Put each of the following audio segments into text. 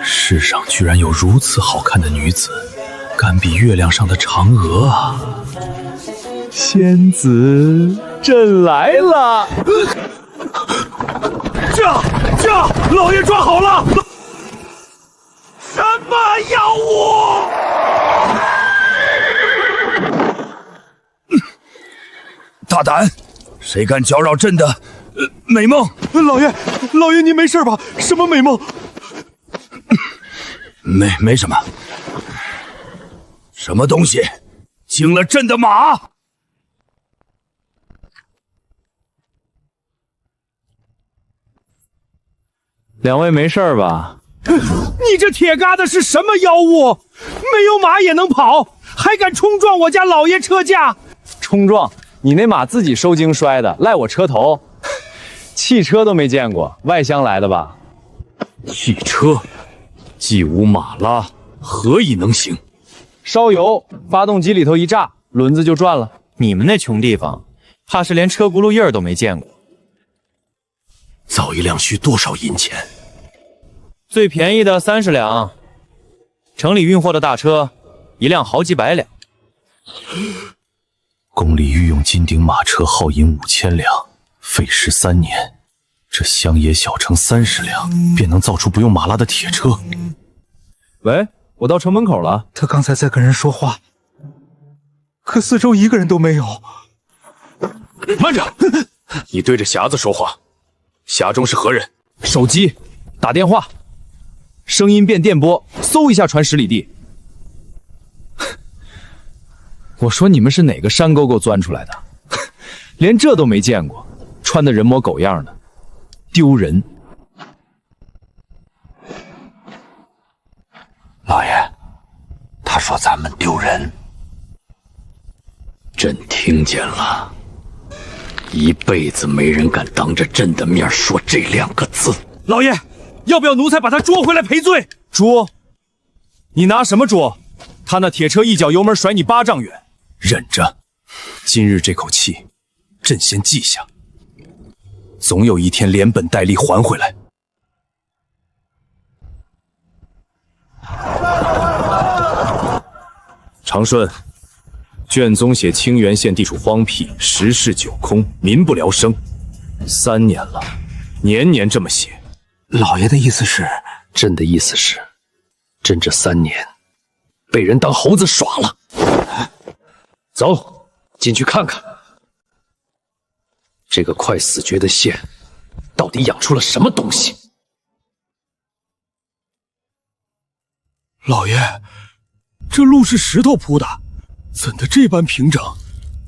世上居然有如此好看的女子，敢比月亮上的嫦娥啊！仙子朕来了！驾！老爷抓好了！什么妖物？大胆！谁敢搅扰朕的美梦？老爷，您没事吧？什么美梦？没什么。什么东西惊了朕的马？两位没事吧？你这铁疙瘩是什么妖物？没有马也能跑，还敢冲撞我家老爷车驾？冲撞？你那马自己受惊摔的，赖我车头。汽车都没见过，外乡来的吧？汽车既无马拉，何以能行？烧油，发动机里头一炸，轮子就转了。你们那穷地方，怕是连车轱辘印儿都没见过。造一辆需多少银钱？最便宜的30两，城里运货的大车，一辆好几百两。宫里御用金顶马车耗银5000两，费时3年。这乡野小城30两，便能造出不用马拉的铁车。喂，我到城门口了。他刚才在跟人说话，可四周一个人都没有。慢着，你对着匣子说话，匣中是何人？手机，打电话，声音变电波，嗖一下传10里地。我说你们是哪个山沟沟钻出来的？连这都没见过，穿的人模狗样的，丢人！老爷，他说咱们丢人。朕听见了，一辈子没人敢当着朕的面说这2个字。老爷，要不要奴才把他捉回来赔罪？捉？你拿什么捉？他那铁车一脚油门甩你8丈远。忍着，今日这口气，朕先记下，总有一天连本带利还回来。长顺，卷宗写清源县地处荒僻，时事久空，民不聊生，3年了，年年这么写。老爷的意思是？朕的意思是，朕这3年被人当猴子耍了。走，进去看看，这个快死绝的县到底养出了什么东西。老爷，这路是石头铺的，怎的这般平整，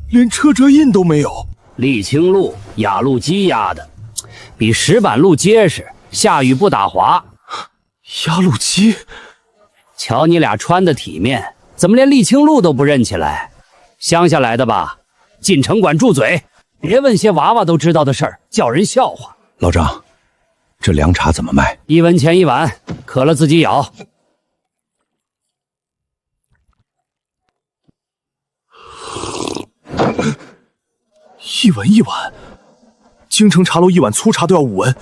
连车辙印都没有？沥青路、雅路基压的，比石板路结实，下雨不打滑。压路机？瞧你俩穿的体面，怎么连沥青路都不认起来？乡下来的吧？进城管住嘴，别问些娃娃都知道的事儿，叫人笑话。老张，这凉茶怎么卖？1文钱1碗，渴了自己舀。1文1碗，京城茶楼1碗粗茶都要5文，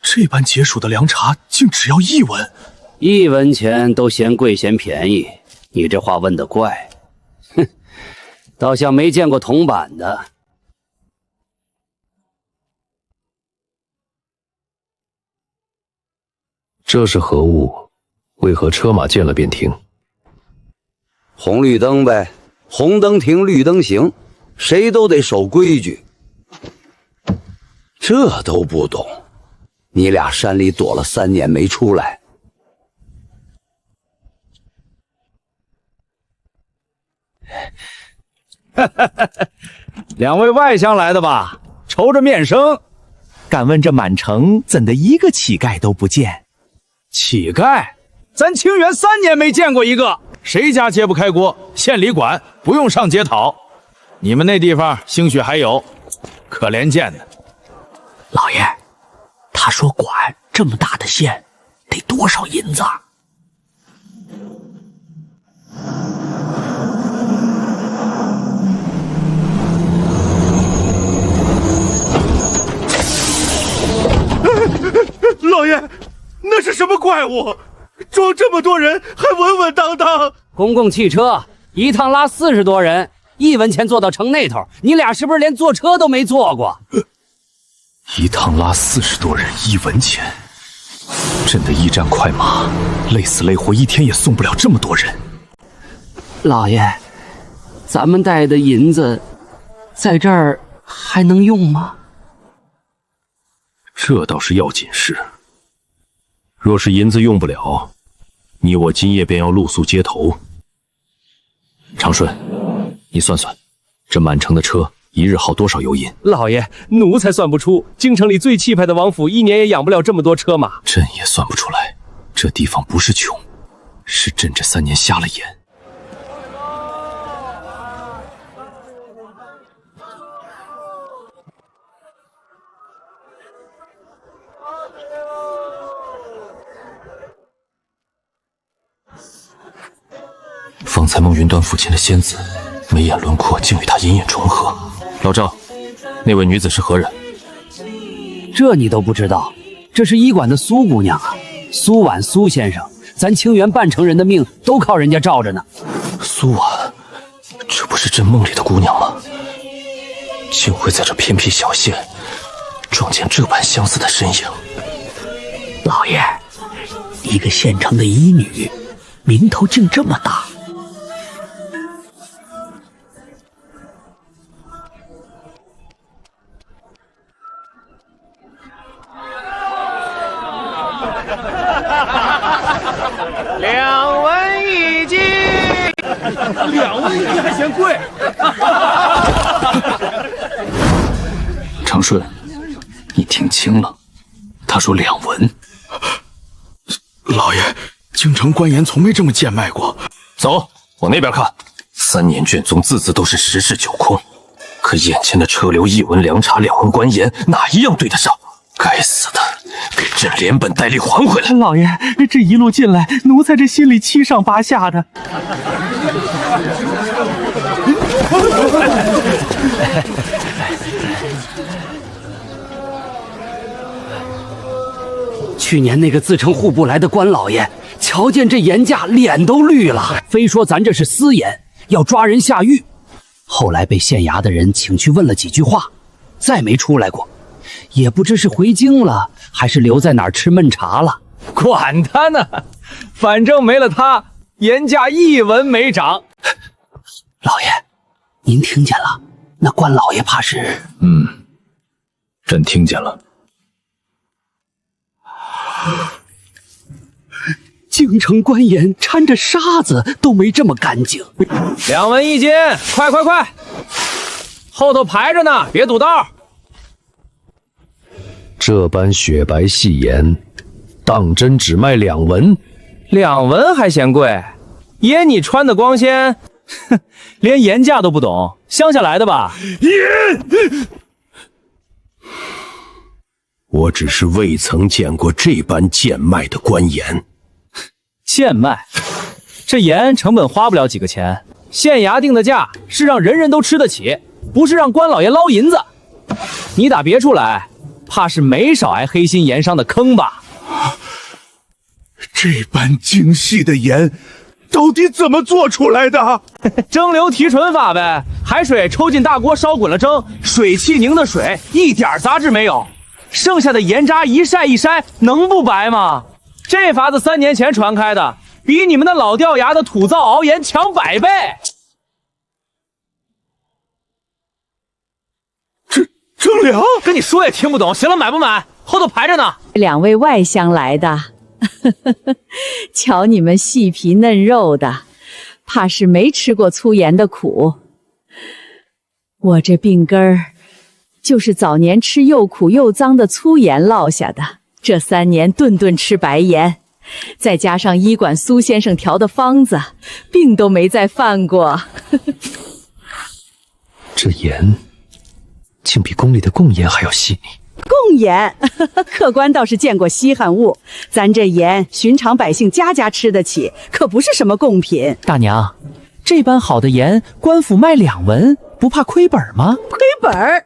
这般解暑的凉茶竟只要1文。1文钱都嫌贵嫌便宜，你这话问得怪。哼，倒像没见过铜板的。这是何物？为何车马见了便停？红绿灯呗，红灯停，绿灯行，谁都得守规矩。这都不懂，你俩山里躲了3年没出来。2位外乡来的吧？愁着面生。敢问这满城怎的一个乞丐都不见？乞丐？咱清源3年没见过一个，谁家揭不开锅，县里管，不用上街讨。你们那地方兴许还有，可怜见的。老爷，他说管这么大的县，得多少银子啊？老爷，那是什么怪物？装这么多人还稳稳当当。公共汽车一趟拉40多人，1文钱坐到城那头，你俩是不是连坐车都没坐过？一趟拉40多人，1文钱。朕的驿站快马，累死累活1天也送不了这么多人。老爷，咱们带的银子在这儿还能用吗？这倒是要紧事。若是银子用不了，你我今夜便要露宿街头。长顺，你算算，这满城的车一日耗多少油银？老爷，奴才算不出。京城里最气派的王府，1年也养不了这么多车马。朕也算不出来。这地方不是穷，是朕这3年瞎了眼。方才梦云端父亲的仙子，眉眼轮廓竟与他隐隐重合。老赵，那位女子是何人？这你都不知道？这是医馆的苏姑娘啊，苏婉苏先生，咱清源半城人的命都靠人家罩着呢。苏婉，这不是朕梦里的姑娘吗？竟会在这偏僻小县撞见这般相似的身影。老爷，一个县城的医女，名头竟这么大。2文1斤，2文1斤还嫌贵。长顺，你听清了，他说2文。老爷，京城官盐从没这么贱卖过。走，往那边看。3年卷宗字字都是实事求空，可眼前的车流1文粮茶2文官盐，哪一样对得上？该死的，给朕连本带利还回来！老爷，这一路进来，奴才这心里七上八下的。去年那个自称户部来的官老爷，瞧见这盐价，脸都绿了，非说咱这是私盐，要抓人下狱。后来被县衙的人请去问了几句话，再没出来过。也不知是回京了，还是留在哪儿吃闷茶了。管他呢，反正没了他，盐价1文没涨。老爷，您听见了？那官老爷怕是……朕听见了。京城官盐掺着沙子都没这么干净。2文1斤，快快快！后头排着呢，别堵道。这般雪白细盐，当真只卖2文？2文还嫌贵？爷你穿的光鲜，哼，连盐价都不懂，乡下来的吧？我只是未曾见过这般贱卖的官盐。贱卖？这盐成本花不了几个钱，县衙定的价是让人人都吃得起，不是让官老爷捞银子。你打别处来，怕是没少挨黑心盐商的坑吧？这般精细的盐，到底怎么做出来的？蒸馏提纯法呗，海水抽进大锅烧滚了蒸，水汽凝的水一点杂质没有，剩下的盐渣一晒一筛，能不白吗？这法子3年前传开的，比你们那老掉牙的土灶熬盐强100倍。蒸粮？跟你说也听不懂。行了，买不买？后头排着呢。2位外乡来的，瞧你们细皮嫩肉的，怕是没吃过粗盐的苦。我这病根儿，就是早年吃又苦又脏的粗盐落下的。这3年顿顿吃白盐，再加上医馆苏先生调的方子，病都没再犯过。这盐竟比宫里的贡盐还要细腻。贡盐，客官倒是见过稀罕物，咱这盐寻常百姓家家吃得起，可不是什么贡品。大娘，这般好的盐，官府卖2文，不怕亏本吗？亏本儿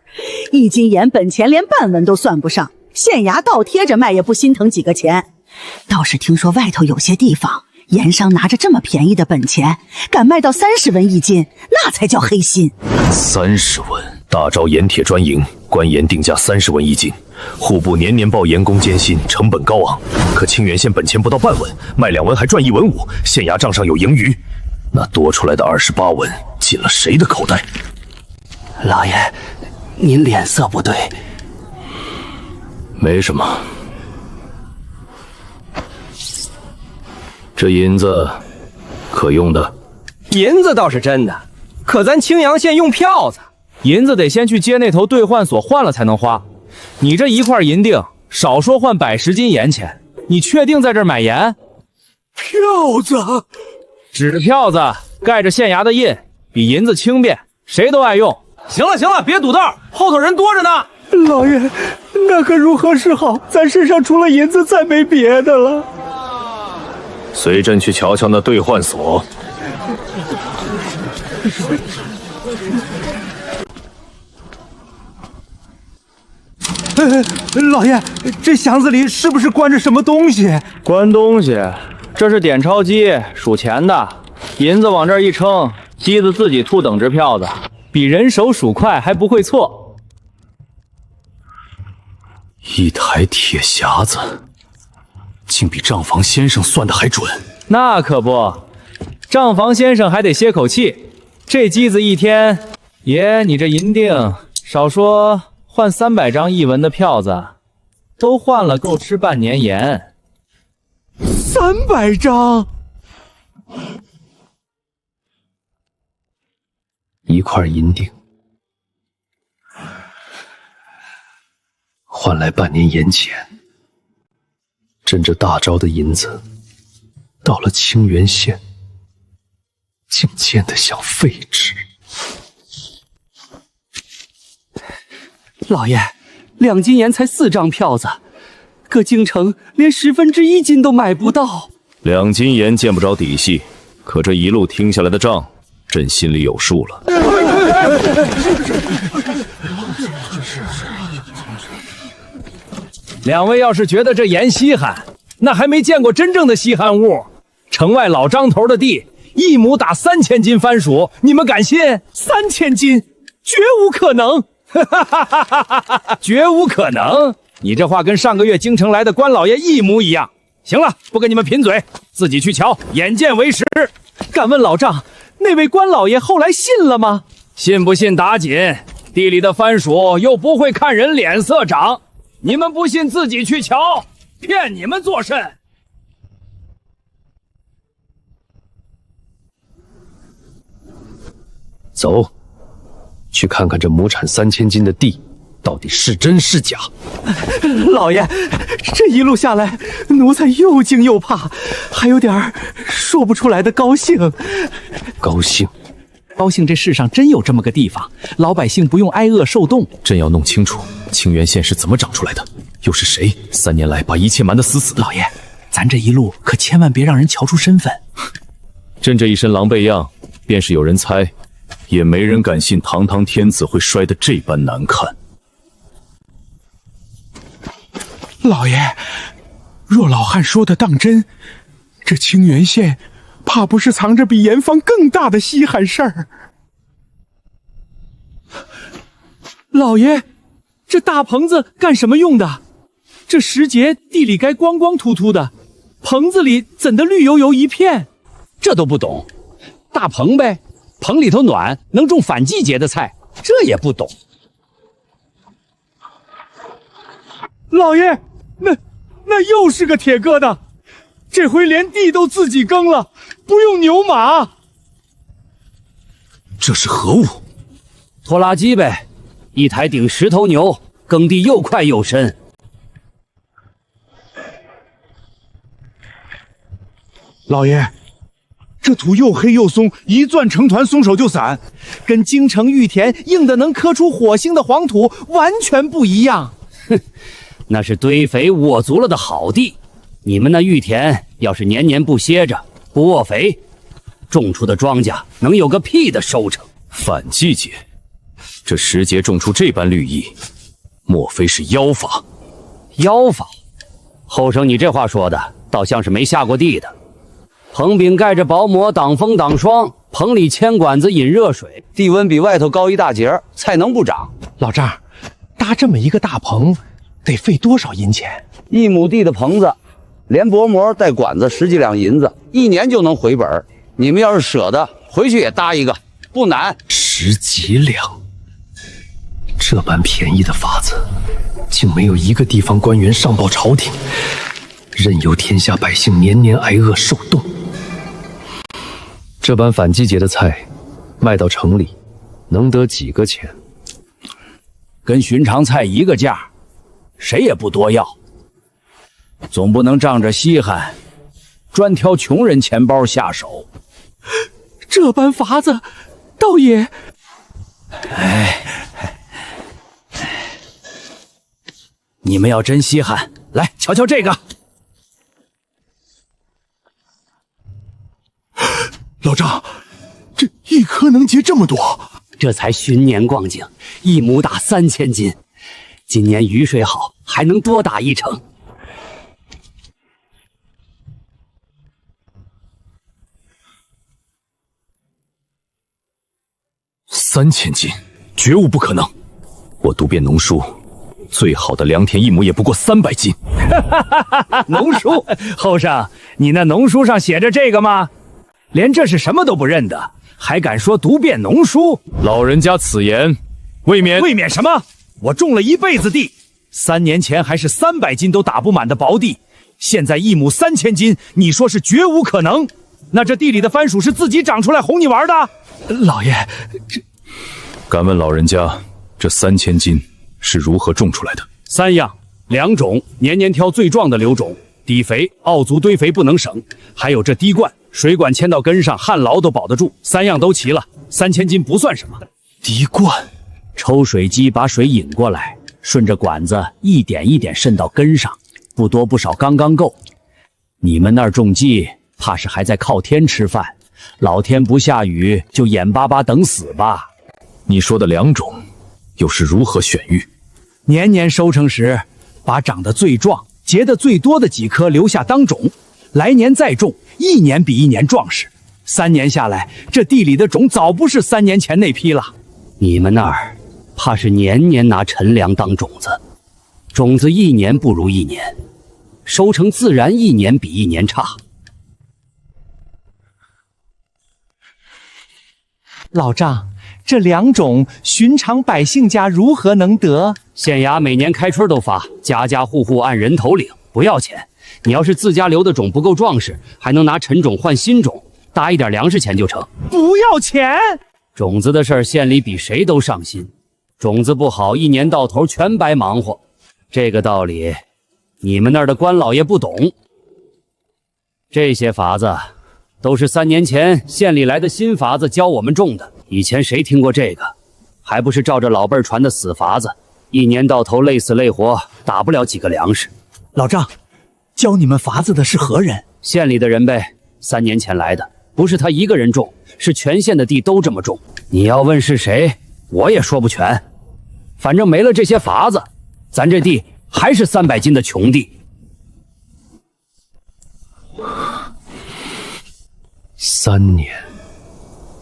？1斤盐本钱连半文都算不上，县衙倒贴着卖也不心疼几个钱。倒是听说外头有些地方，盐商拿着这么便宜的本钱，敢卖到30文一斤，那才叫黑心。30文，大招盐铁专营，官盐定价30文一斤，户部年年报盐工艰辛，成本高昂。可清源县本钱不到半文，卖2文还赚1文5，县衙账上有盈余，那多出来的28文进了谁的口袋？老爷，您脸色不对。没什么。这银子可用的？银子倒是真的，可咱青阳县用票子，银子得先去街那头兑换所换了才能花。你这一块银锭，少说换110斤盐钱，你确定在这儿买盐？票子，纸票子盖着县衙的印，比银子轻便，谁都爱用。行了行了，别堵道，后头人多着呢。老爷，那可如何是好？咱身上除了银子，再没别的了。随朕去瞧瞧那兑换所。老爷，这箱子里是不是关着什么东西？关东西？这是点钞机，数钱的。银子往这儿一称，机子自己吐等值票子，比人手数快还不会错。一台铁匣子，竟比账房先生算的还准。那可不，账房先生还得歇口气。这机子一天，爷你这银锭，少说换300张1文的票子，都换了够吃半年盐。300张，1块银锭，换来半年盐钱。朕这大招的银子，到了清源县，竟贱得像废纸。老爷，2斤盐才4张票子，搁京城连1/10斤都买不到。2斤盐见不着底细，可这一路听下来的账，朕心里有数了。两位要是觉得这盐稀罕，那还没见过真正的稀罕物。城外老张头的地，1亩打3000斤番薯，你们敢信？3000斤，绝无可能！绝无可能！你这话跟上个月京城来的官老爷一模一样。行了，不跟你们贫嘴，自己去瞧，眼见为实。敢问老丈，那位官老爷后来信了吗？信不信打紧，地里的番薯又不会看人脸色长。你们不信自己去瞧，骗你们作甚？走，去看看这亩产3000斤的地到底是真是假。老爷，这一路下来，奴才又惊又怕，还有点说不出来的高兴。高兴？高兴这世上真有这么个地方，老百姓不用挨饿受冻。朕要弄清楚清源县是怎么长出来的，又是谁3年来把一切瞒得死死的。老爷，咱这一路可千万别让人瞧出身份。朕这一身狼狈样，便是有人猜，也没人敢信堂堂天子会摔得这般难看。老爷，若老汉说的当真，这清源县怕不是藏着比盐坊更大的稀罕事儿。老爷，这大棚子干什么用的？这时节地里该光光秃秃的，棚子里怎的绿油油一片？这都不懂，大棚呗，棚里头暖，能种反季节的菜，这也不懂。老爷，那又是个铁疙瘩，这回连地都自己耕了，不用牛马。这是何物？拖拉机呗，一台顶10头牛，耕地又快又深。老爷，这土又黑又松，一攥成团，松手就散，跟京城玉田硬的能磕出火星的黄土完全不一样。哼，那是堆肥握足了的好地。你们那玉田要是年年不歇着，不握肥，种出的庄稼能有个屁的收成。反季节，这时节种出这般绿意，莫非是妖法？妖法？后生，你这话说的倒像是没下过地的。棚顶盖着薄膜挡风挡霜，棚里牵管子引热水，地温比外头高一大截，菜能不长？老丈，搭这么一个大棚，得费多少银钱？1亩地的棚子，连薄膜带管子10几两银子，1年就能回本。你们要是舍得，回去也搭一个，不难。10几两，这般便宜的法子，竟没有一个地方官员上报朝廷，任由天下百姓年年挨饿受冻。这般反季节的菜，卖到城里，能得几个钱？跟寻常菜一个价，谁也不多要。总不能仗着稀罕，专挑穷人钱包下手。这般法子，倒也……你们要真稀罕，来瞧瞧这个。老丈，这一颗能结这么多？这才旬年光景，1亩打3000斤。今年雨水好，还能多打1成。3000斤，绝无不可能。我读遍农书，最好的良田1亩也不过300斤。农书，后生，你那农书上写着这个吗？连这是什么都不认得，还敢说读遍农书？老人家此言未免……未免什么？我种了一辈子地，3年前还是300斤都打不满的薄地，现在1亩3000斤，你说是绝无可能？那这地里的番薯是自己长出来哄你玩的？老爷，敢问老人家，这3000斤是如何种出来的？3样，2种，年年挑最壮的留种，底肥、奥足堆肥不能省，还有这滴灌，水管牵到根上，旱涝都保得住。3样都齐了，3000斤不算什么。滴灌，抽水机把水引过来，顺着管子一点一点渗到根上，不多不少，刚刚够。你们那儿种鸡，怕是还在靠天吃饭，老天不下雨就眼巴巴等死吧。你说的2种，又是如何选育？年年收成时，把长得最壮、结得最多的几颗留下当种，来年再种，1年比1年壮实。3年下来，这地里的种早不是3年前那批了。你们那儿怕是年年拿陈粮当种子，种子1年不如1年，收成自然1年比1年差。老丈，这2种寻常百姓家如何能得？县衙每年开春都发，家家户户按人头领，不要钱。你要是自家留的种不够壮实，还能拿陈种换新种，搭一点粮食钱就成。不要钱？种子的事儿，县里比谁都上心。种子不好，1年到头全白忙活。这个道理，你们那儿的官老爷不懂。这些法子都是3年前县里来的新法子教我们种的。以前谁听过这个？还不是照着老辈传的死法子，1年到头累死累活，打不了几个粮食。老丈，教你们法子的是何人？县里的人呗，3年前来的，不是他一个人种，是全县的地都这么种。你要问是谁，我也说不全。反正没了这些法子，咱这地还是300斤的穷地。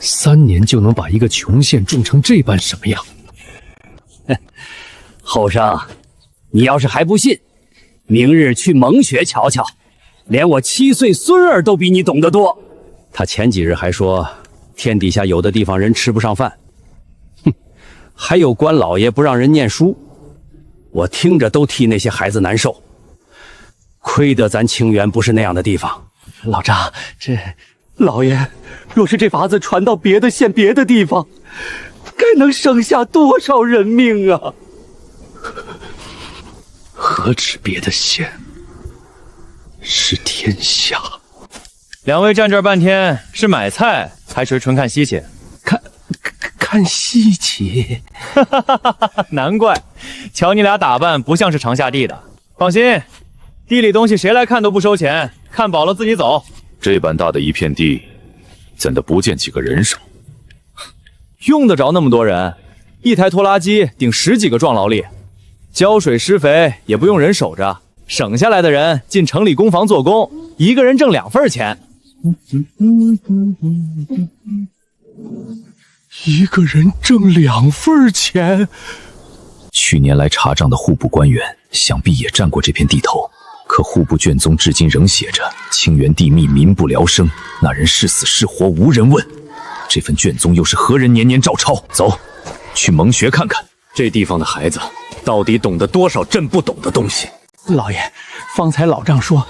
3年就能把一个穷县种成这般什么样？后生，你要是还不信，明日去蒙学瞧瞧，连我7岁孙儿都比你懂得多。他前几日还说，天底下有的地方人吃不上饭，还有官老爷不让人念书，我听着都替那些孩子难受。亏得咱清源不是那样的地方。老丈，老爷，若是这法子传到别的县、别的地方，该能省下多少人命啊！何止别的县，是天下。2位站这儿半天，是买菜还是纯看稀奇？看稀奇。难怪，瞧你俩打扮，不像是常下地的。放心，地里东西谁来看都不收钱，看饱了自己走。这般大的一片地，怎的不见几个人手？用得着那么多人？一台拖拉机顶10几个壮劳力，浇水施肥也不用人守着，省下来的人进城里工坊做工，一个人挣2份钱。一个人挣2份钱。去年来查账的户部官员，想必也占过这片地头。可户部卷宗至今仍写着“清源地密，民不聊生”，那人是死是活无人问。这份卷宗又是何人年年照抄？走，去蒙学看看，这地方的孩子到底懂得多少朕不懂的东西。老爷，方才老丈说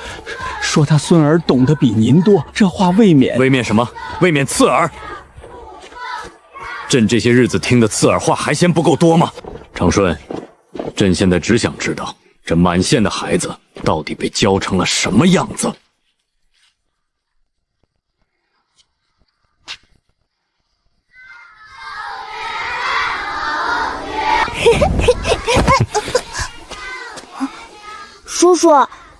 他孙儿懂得比您多，这话未免什么？未免刺耳。朕这些日子听的刺耳话还嫌不够多吗？长顺，朕现在只想知道，这满县的孩子到底被教成了什么样子？叔叔，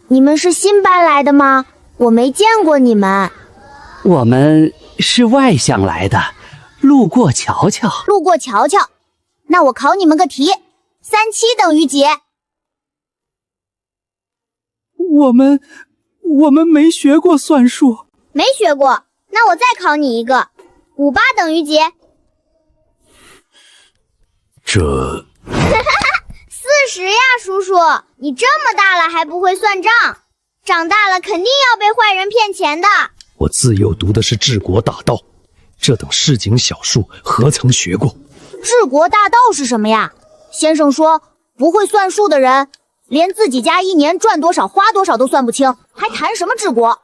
你们是新搬来的吗？我没见过你们。我们是外乡来的，路过瞧瞧。路过瞧瞧，那我考你们个题，37等于几？我们没学过算术。没学过，那我再考你一个，58等于几？这40呀，叔叔，你这么大了还不会算账，长大了肯定要被坏人骗钱的。我自幼读的是治国大道，这等市井小术何曾学过？治国大道是什么呀？先生说，不会算数的人，连自己家一年赚多少花多少都算不清，还谈什么治国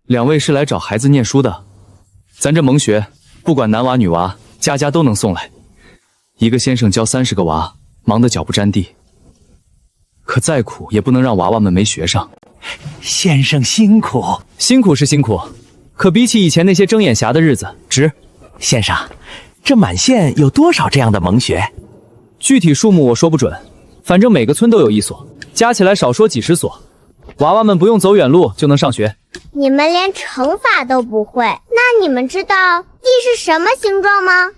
？2位是来找孩子念书的，咱这蒙学，不管男娃女娃，家家都能送来。一个先生教30个娃，忙得脚不沾地。可再苦也不能让娃娃们没学上。先生辛苦，辛苦是辛苦，可比起以前那些睁眼瞎的日子，值。先生，这满县有多少这样的蒙学？具体数目我说不准，反正每个村都有1所，加起来少说几10所。娃娃们不用走远路就能上学。你们连乘法都不会，那你们知道地是什么形状吗？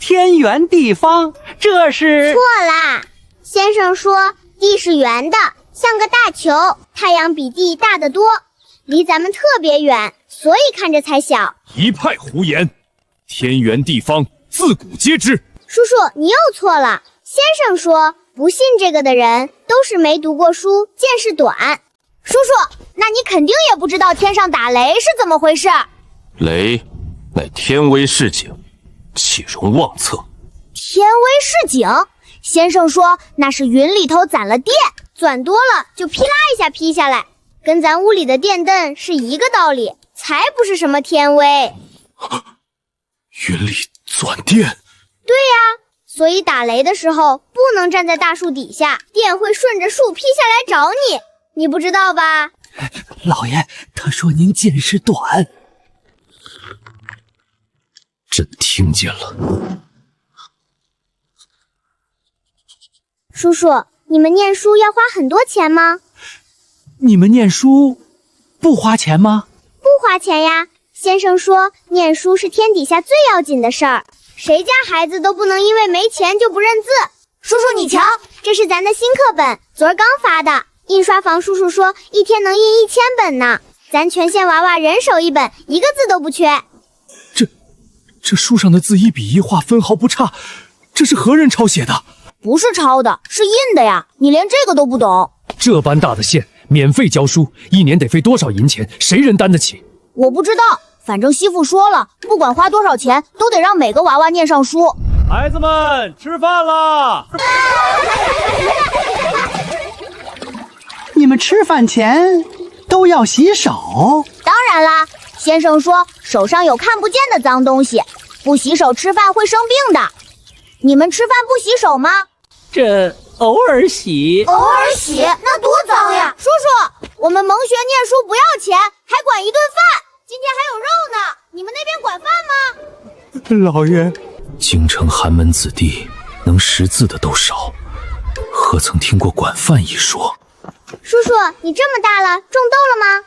天圆地方，这是错啦。先生说地是圆的，像个大球，太阳比地大得多，离咱们特别远，所以看着才小。一派胡言，天圆地方自古皆知。叔叔，你又错了。先生说不信这个的人都是没读过书，见识短。叔叔，那你肯定也不知道天上打雷是怎么回事。雷乃天威示警，岂容妄测。天威示警？先生说那是云里头攒了电，钻多了就噼啦一下劈下来，跟咱屋里的电灯是一个道理，才不是什么天威。云里钻电？对呀，所以打雷的时候不能站在大树底下，电会顺着树劈下来找你，你不知道吧？老爷，他说您见识短。朕听见了。叔叔，你们念书要花很多钱吗？你们念书不花钱吗？不花钱呀。先生说念书是天底下最要紧的事儿，谁家孩子都不能因为没钱就不认字。叔叔你瞧，这是咱的新课本，昨儿刚发的，印刷房叔叔说一天能印1000本呢，咱全县娃娃人手一本，一个字都不缺。这书上的字一笔一画分毫不差，这是何人抄写的？不是抄的，是印的呀，你连这个都不懂。这般大的县，免费教书，一年得费多少银钱？谁人担得起？我不知道，反正媳妇说了，不管花多少钱，都得让每个娃娃念上书。孩子们，吃饭啦！你们吃饭前都要洗手？当然啦，先生说手上有看不见的脏东西，不洗手吃饭会生病的。你们吃饭不洗手吗？这偶尔洗。偶尔洗，那多脏呀！叔叔，我们蒙学念书不要钱，还管一顿饭，今天还有肉呢，你们那边管饭吗？老爷，京城寒门子弟能识字的都少，何曾听过管饭一说？叔叔，你这么大了，种豆了吗？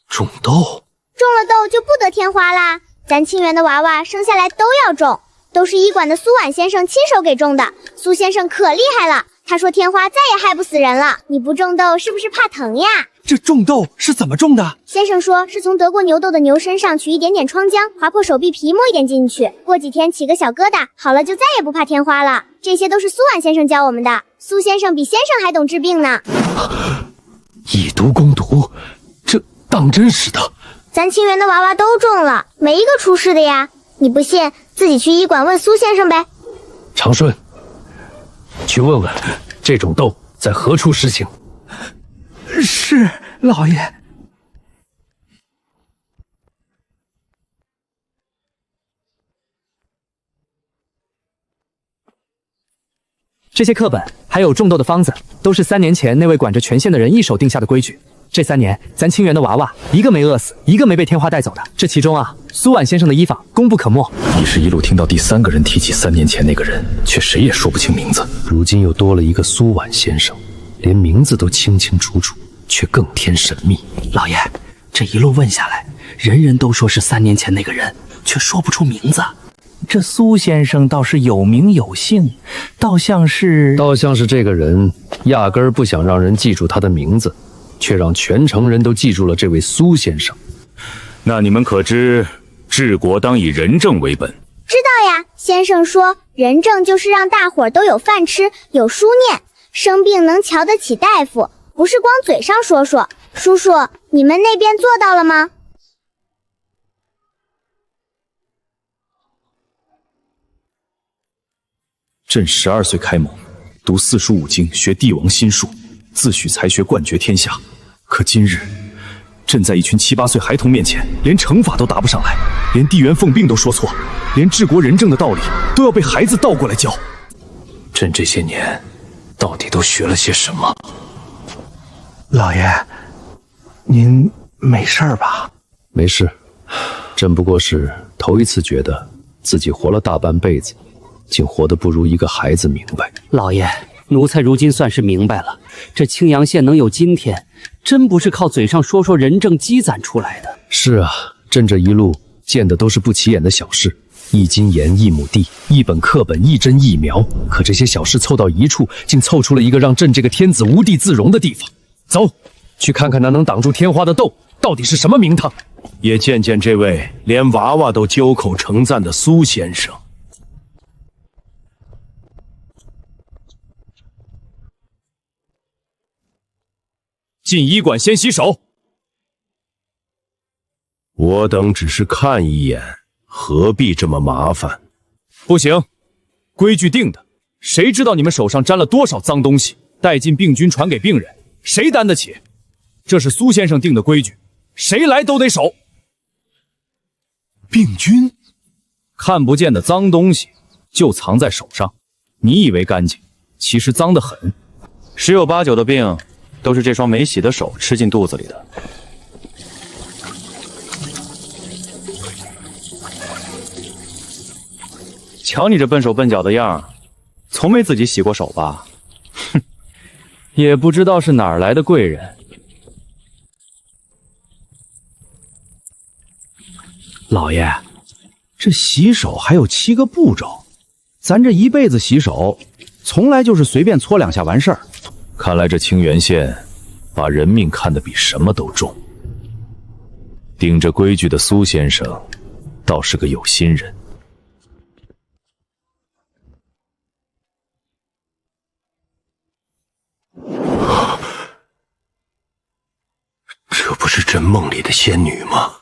种豆？种了豆就不得添花啦。咱清源的娃娃生下来都要种，都是医馆的苏婉先生亲手给种的。苏先生可厉害了，他说天花再也害不死人了。你不种豆是不是怕疼呀？这种豆是怎么种的？先生说是从得过牛痘的牛身上取一点点疮浆，划破手臂皮，抹一点进去，过几天起个小疙瘩，好了就再也不怕天花了。这些都是苏婉先生教我们的。苏先生比先生还懂治病呢。以毒攻毒，这当真是的。咱清源的娃娃都中了，没一个出事的呀。你不信，自己去医馆问苏先生呗。长顺，去问问这种豆在何处施行。是，老爷。这些课本还有种豆的方子，都是3年前那位管着全县的人一手定下的规矩。这3年，咱清源的娃娃一个没饿死，一个没被天花带走的。这其中啊，苏婉先生的医法功不可没。你是一路听到第3个人提起3年前那个人，却谁也说不清名字。如今又多了一个苏婉先生，连名字都清清楚楚，却更添神秘。老爷，这一路问下来，人人都说是3年前那个人，却说不出名字。这苏先生倒是有名有姓，倒像是这个人压根儿不想让人记住他的名字，却让全城人都记住了这位苏先生。那你们可知治国当以仁政为本？知道呀，先生说仁政就是让大伙儿都有饭吃，有书念，生病能瞧得起大夫，不是光嘴上说说。叔叔，你们那边做到了吗？朕12岁开蒙，读4书5经，学帝王心术，自诩才学冠绝天下。可今日，朕在一群7、8岁孩童面前，连乘法都答不上来，连地缘奉并都说错，连治国仁政的道理都要被孩子倒过来教。朕这些年到底都学了些什么？老爷，您没事吧？没事，朕不过是头一次觉得自己活了大半辈子，竟活得不如一个孩子明白。老爷，奴才如今算是明白了，这青阳县能有今天，真不是靠嘴上说说仁政积攒出来的。是啊，朕这一路见的都是不起眼的小事，一斤盐1亩地，一本课本1针1苗，可这些小事凑到一处，竟凑出了一个让朕这个天子无地自容的地方。走，去看看那能挡住天花的豆到底是什么名堂，也见见这位连娃娃都揪口称赞的苏先生。进医馆先洗手。我等只是看一眼，何必这么麻烦？不行，规矩定的，谁知道你们手上沾了多少脏东西，带进病菌传给病人，谁担得起？这是苏先生定的规矩，谁来都得守。病菌？看不见的脏东西就藏在手上，你以为干净，其实脏得很。10有8、9的病都是这双没洗的手吃进肚子里的。瞧你这笨手笨脚的样，从没自己洗过手吧？哼，也不知道是哪儿来的贵人。老爷，这洗手还有7个步骤，咱这一辈子洗手，从来就是随便搓2下完事儿。看来这清源县把人命看得比什么都重。定着规矩的苏先生倒是个有心人。这不是朕梦里的仙女吗？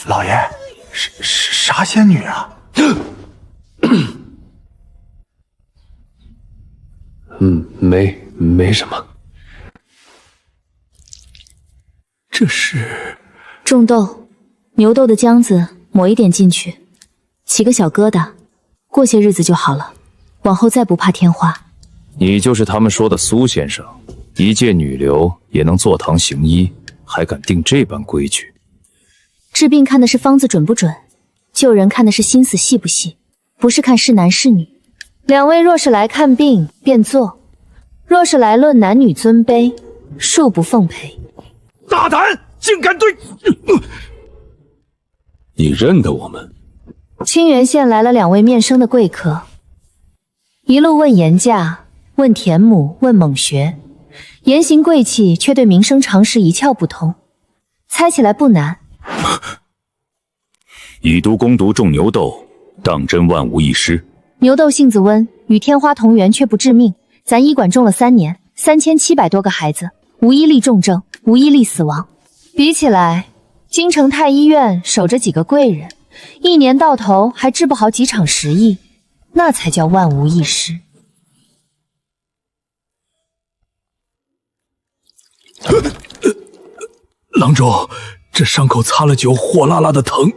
老爷，啥仙女啊？没什么。这是种豆，牛痘的浆子抹一点进去，起个小疙瘩，过些日子就好了，往后再不怕天花。你就是他们说的苏先生，一介女流也能坐堂行医，还敢定这般规矩？治病看的是方子准不准，救人看的是心思细不细，不是看是男是女。2位若是来看病，便坐；若是来论男女尊卑，恕不奉陪。大胆，竟敢对！你认得我们？清源县来了2位面生的贵客，一路问严家，问田母，问猛学，言行贵气，却对民生常识一窍不通。猜起来不难。以毒攻毒种牛痘，当真万无一失。牛痘性子温，与天花同源却不致命。咱医馆种了3年，3700多个孩子，无一例重症，无一例死亡。比起来，京城太医院守着几个贵人，1年到头还治不好几场10亿，那才叫万无一失。郎中，这伤口擦了酒，火辣辣的疼，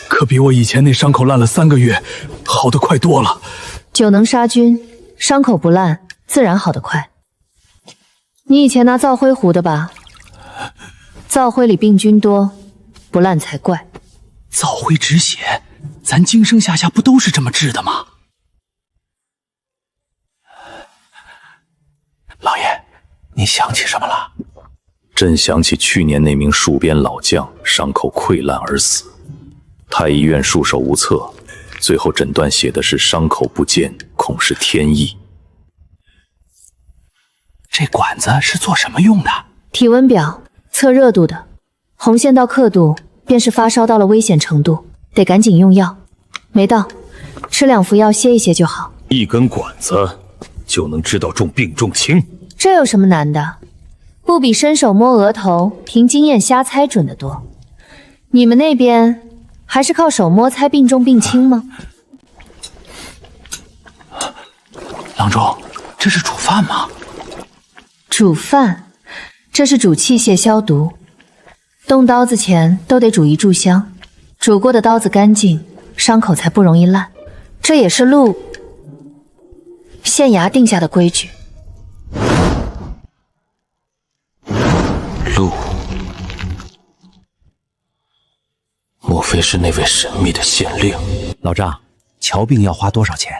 可比我以前那伤口烂了3个月好得快多了。酒能杀菌，伤口不烂，自然好得快。你以前拿皂灰糊的吧？皂灰里病菌多，不烂才怪。皂灰止血，咱京升下下不都是这么治的吗？老爷，你想起什么了？朕想起去年那名戍边老将伤口溃烂而死，太医院束手无策，最后诊断写的是伤口不见，恐是天意。这管子是做什么用的？体温表，测热度的，红线到刻度，便是发烧到了危险程度，得赶紧用药。没到，吃2服药歇一歇就好。一根管子就能知道重病重轻，这有什么难的？不比伸手摸额头，凭经验瞎猜准得多。你们那边还是靠手摸猜病重病轻吗？郎中，这是煮饭吗？煮饭，这是煮器械消毒。动刀子前都得煮一炷香，煮过的刀子干净，伤口才不容易烂。这也是县衙定下的规矩。陆，莫非是那位神秘的县令？老丈，瞧病要花多少钱？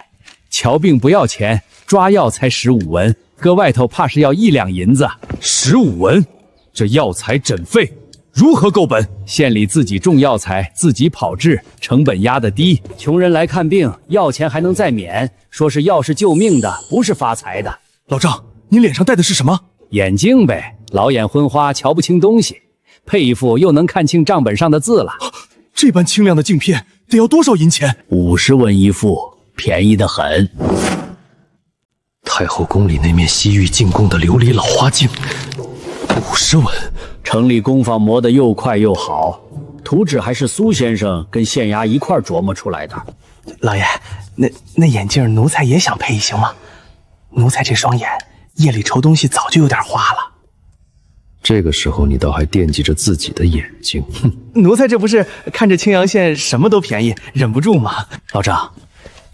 瞧病不要钱，抓药才15文，搁外头怕是要1两银子。15文，这药材诊费如何够本？县里自己种药材，自己跑制，成本压得低。穷人来看病，药钱还能再免，说是药是救命的，不是发财的。老丈，您脸上戴的是什么？眼镜呗，老眼昏花，瞧不清东西，配一副又能看清账本上的字了。这般清亮的镜片得要多少银钱？50文一副，便宜得很。太后宫里那面西域进贡的琉璃老花镜，50文。城里工坊磨得又快又好，图纸还是苏先生跟县衙一块琢磨出来的。老爷，那眼镜奴才也想配一行吗？奴才这双眼夜里瞅东西早就有点花了。这个时候你倒还惦记着自己的眼睛，哼！奴才这不是看着青阳县什么都便宜，忍不住嘛。老丈，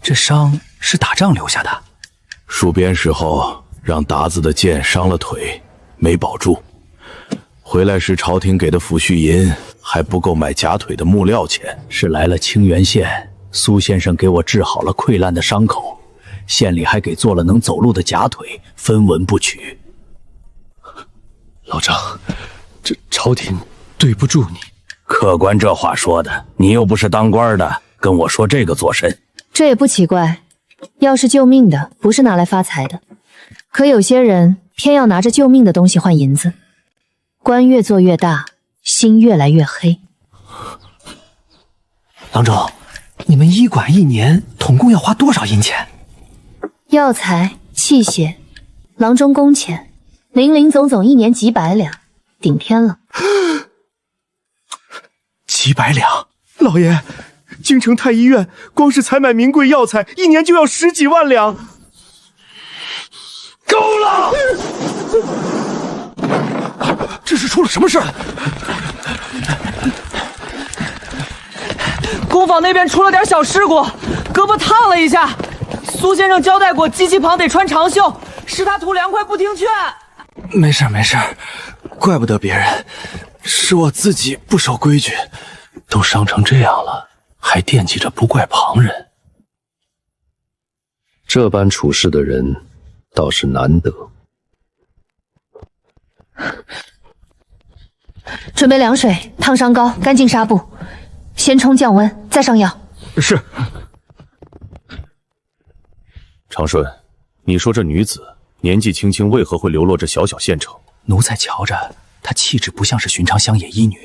这伤是打仗留下的。戍边时候让达子的箭伤了腿，没保住。回来时朝廷给的抚恤银还不够买假腿的木料钱。是来了清源县，苏先生给我治好了溃烂的伤口，县里还给做了能走路的假腿，分文不取。老丈，这朝廷对不住你。客官这话说的，你又不是当官的，跟我说这个做甚？这也不奇怪，药是救命的，不是拿来发财的。可有些人偏要拿着救命的东西换银子，官越做越大，心越来越黑。郎中，你们医馆1年统共要花多少银钱？药材、器械、郎中工钱，零零总总1年几百两，顶天了。几百两？老爷，京城太医院光是采买名贵药材，1年就要10几万两。够了！这是出了什么事？工坊那边出了点小事故，胳膊烫了一下。苏先生交代过，机器旁得穿长袖，是他图凉快不听劝。没事没事，怪不得别人，是我自己不守规矩。都伤成这样了，还惦记着不怪旁人。这般处事的人倒是难得。准备凉水、烫伤膏、干净纱布，先冲降温，再上药。是。长顺，你说这女子年纪轻轻，为何会流落这小小县城？奴才瞧着她气质不像是寻常乡野医女，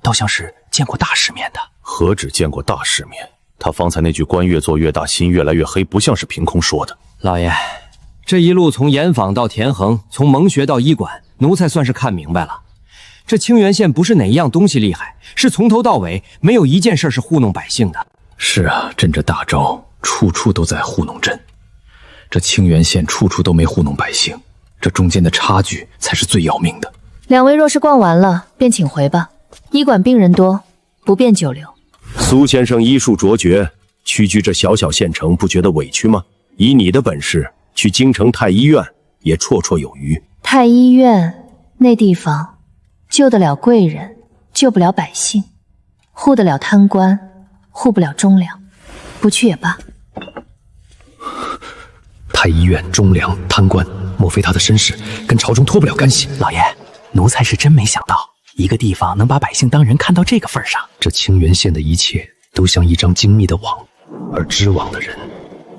倒像是见过大世面的。何止见过大世面？她方才那句官越做越大，心越来越黑，不像是凭空说的。老爷，这一路从盐坊到田横，从蒙学到医馆，奴才算是看明白了。这清源县不是哪一样东西厉害，是从头到尾没有一件事是糊弄百姓的。是啊，朕这大招处处都在糊弄朕，这清源县处处都没糊弄百姓，这中间的差距才是最要命的。两位若是逛完了，便请回吧。医馆病人多，不便久留。苏先生医术卓绝，屈居这小小县城，不觉得委屈吗？以你的本事，去京城太医院也绰绰有余。太医院那地方，救得了贵人，救不了百姓；护得了贪官，护不了忠良。不去也罢。太医院忠良贪官，莫非他的身世跟朝中脱不了干系？老爷，奴才是真没想到，一个地方能把百姓当人看到这个份上。这清源县的一切都像一张精密的网，而织网的人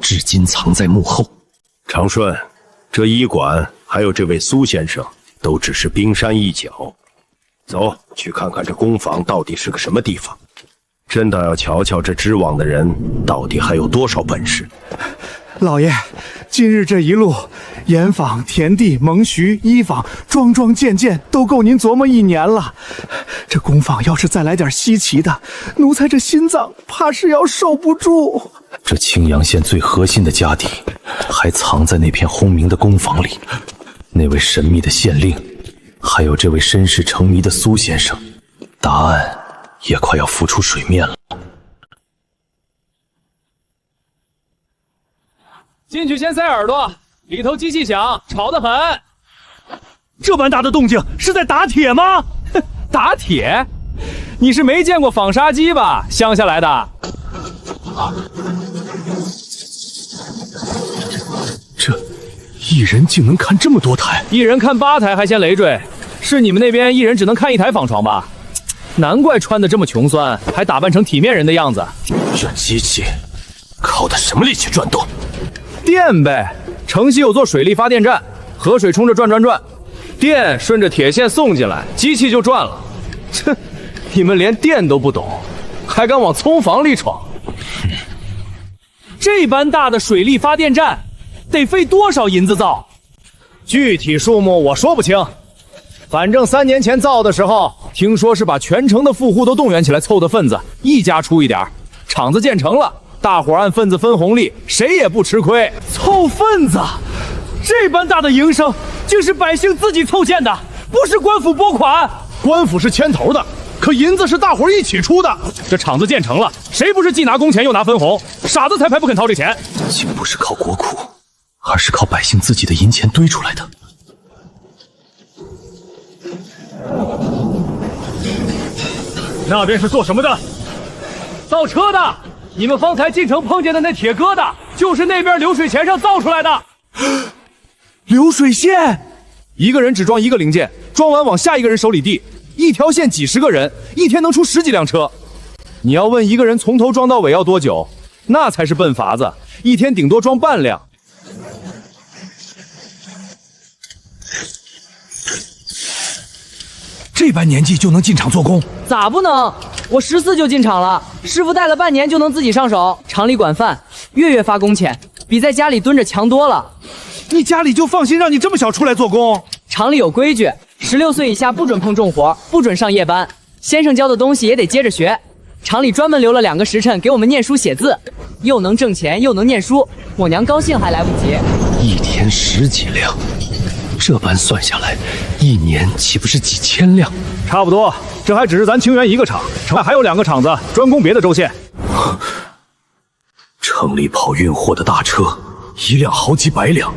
至今藏在幕后。长顺，这医馆还有这位苏先生，都只是冰山一角。走，去看看这工坊到底是个什么地方。真的要瞧瞧这织网的人到底还有多少本事。老爷，今日这一路，盐坊、田地、蒙徐、医坊，桩桩件件都够您琢磨1年了。这工坊要是再来点稀奇的，奴才这心脏怕是要受不住。这青阳县最核心的家底，还藏在那片轰鸣的工坊里。那位神秘的县令，还有这位身世成谜的苏先生，答案也快要浮出水面了。进去先塞耳朵，里头机器响，吵得很。这般大的动静是在打铁吗？打铁？你是没见过纺纱机吧？乡下来的。这一人竟能看这么多台？一人看8台还嫌累赘？是你们那边一人只能看1台纺床吧？难怪穿得这么穷酸，还打扮成体面人的样子。这机器靠的什么力气转动？电呗，城西有座水力发电站，河水冲着转，电顺着铁线送进来，机器就转了。切，你们连电都不懂，还敢往葱房里闯？这般大的水力发电站，得费多少银子造？具体数目我说不清，反正3年前造的时候，听说是把全城的富户都动员起来凑的份子，一家出一点，厂子建成了。大伙按份子分红利，谁也不吃亏。凑份子，这般大的营生，竟是百姓自己凑建的，不是官府拨款。官府是牵头的，可银子是大伙一起出的。这厂子建成了，谁不是既拿工钱又拿分红？傻子才不肯掏这钱。竟不是靠国库，而是靠百姓自己的银钱堆出来的。那边是做什么的？造车的。你们方才进城碰见的那铁疙瘩，就是那边流水线上造出来的。流水线，一个人只装1个零件，装完往下一个人手里递，一条线几10个人，一天能出10几辆车。你要问一个人从头装到尾要多久，那才是笨法子，一天顶多装半辆。这般年纪就能进厂做工？咋不能？我14就进厂了，师傅带了半年就能自己上手。厂里管饭，月月发工钱，比在家里蹲着强多了。你家里就放心让你这么小出来做工？厂里有规矩，16岁以下不准碰重活，不准上夜班。先生教的东西也得接着学。厂里专门留了2个时辰给我们念书写字，又能挣钱又能念书，我娘高兴还来不及。一天10几辆，这般算下来，1年岂不是几千辆？差不多，这还只是咱清源一个厂，城外还有2个厂子专攻别的州县。城里跑运货的大车，1辆好几百辆，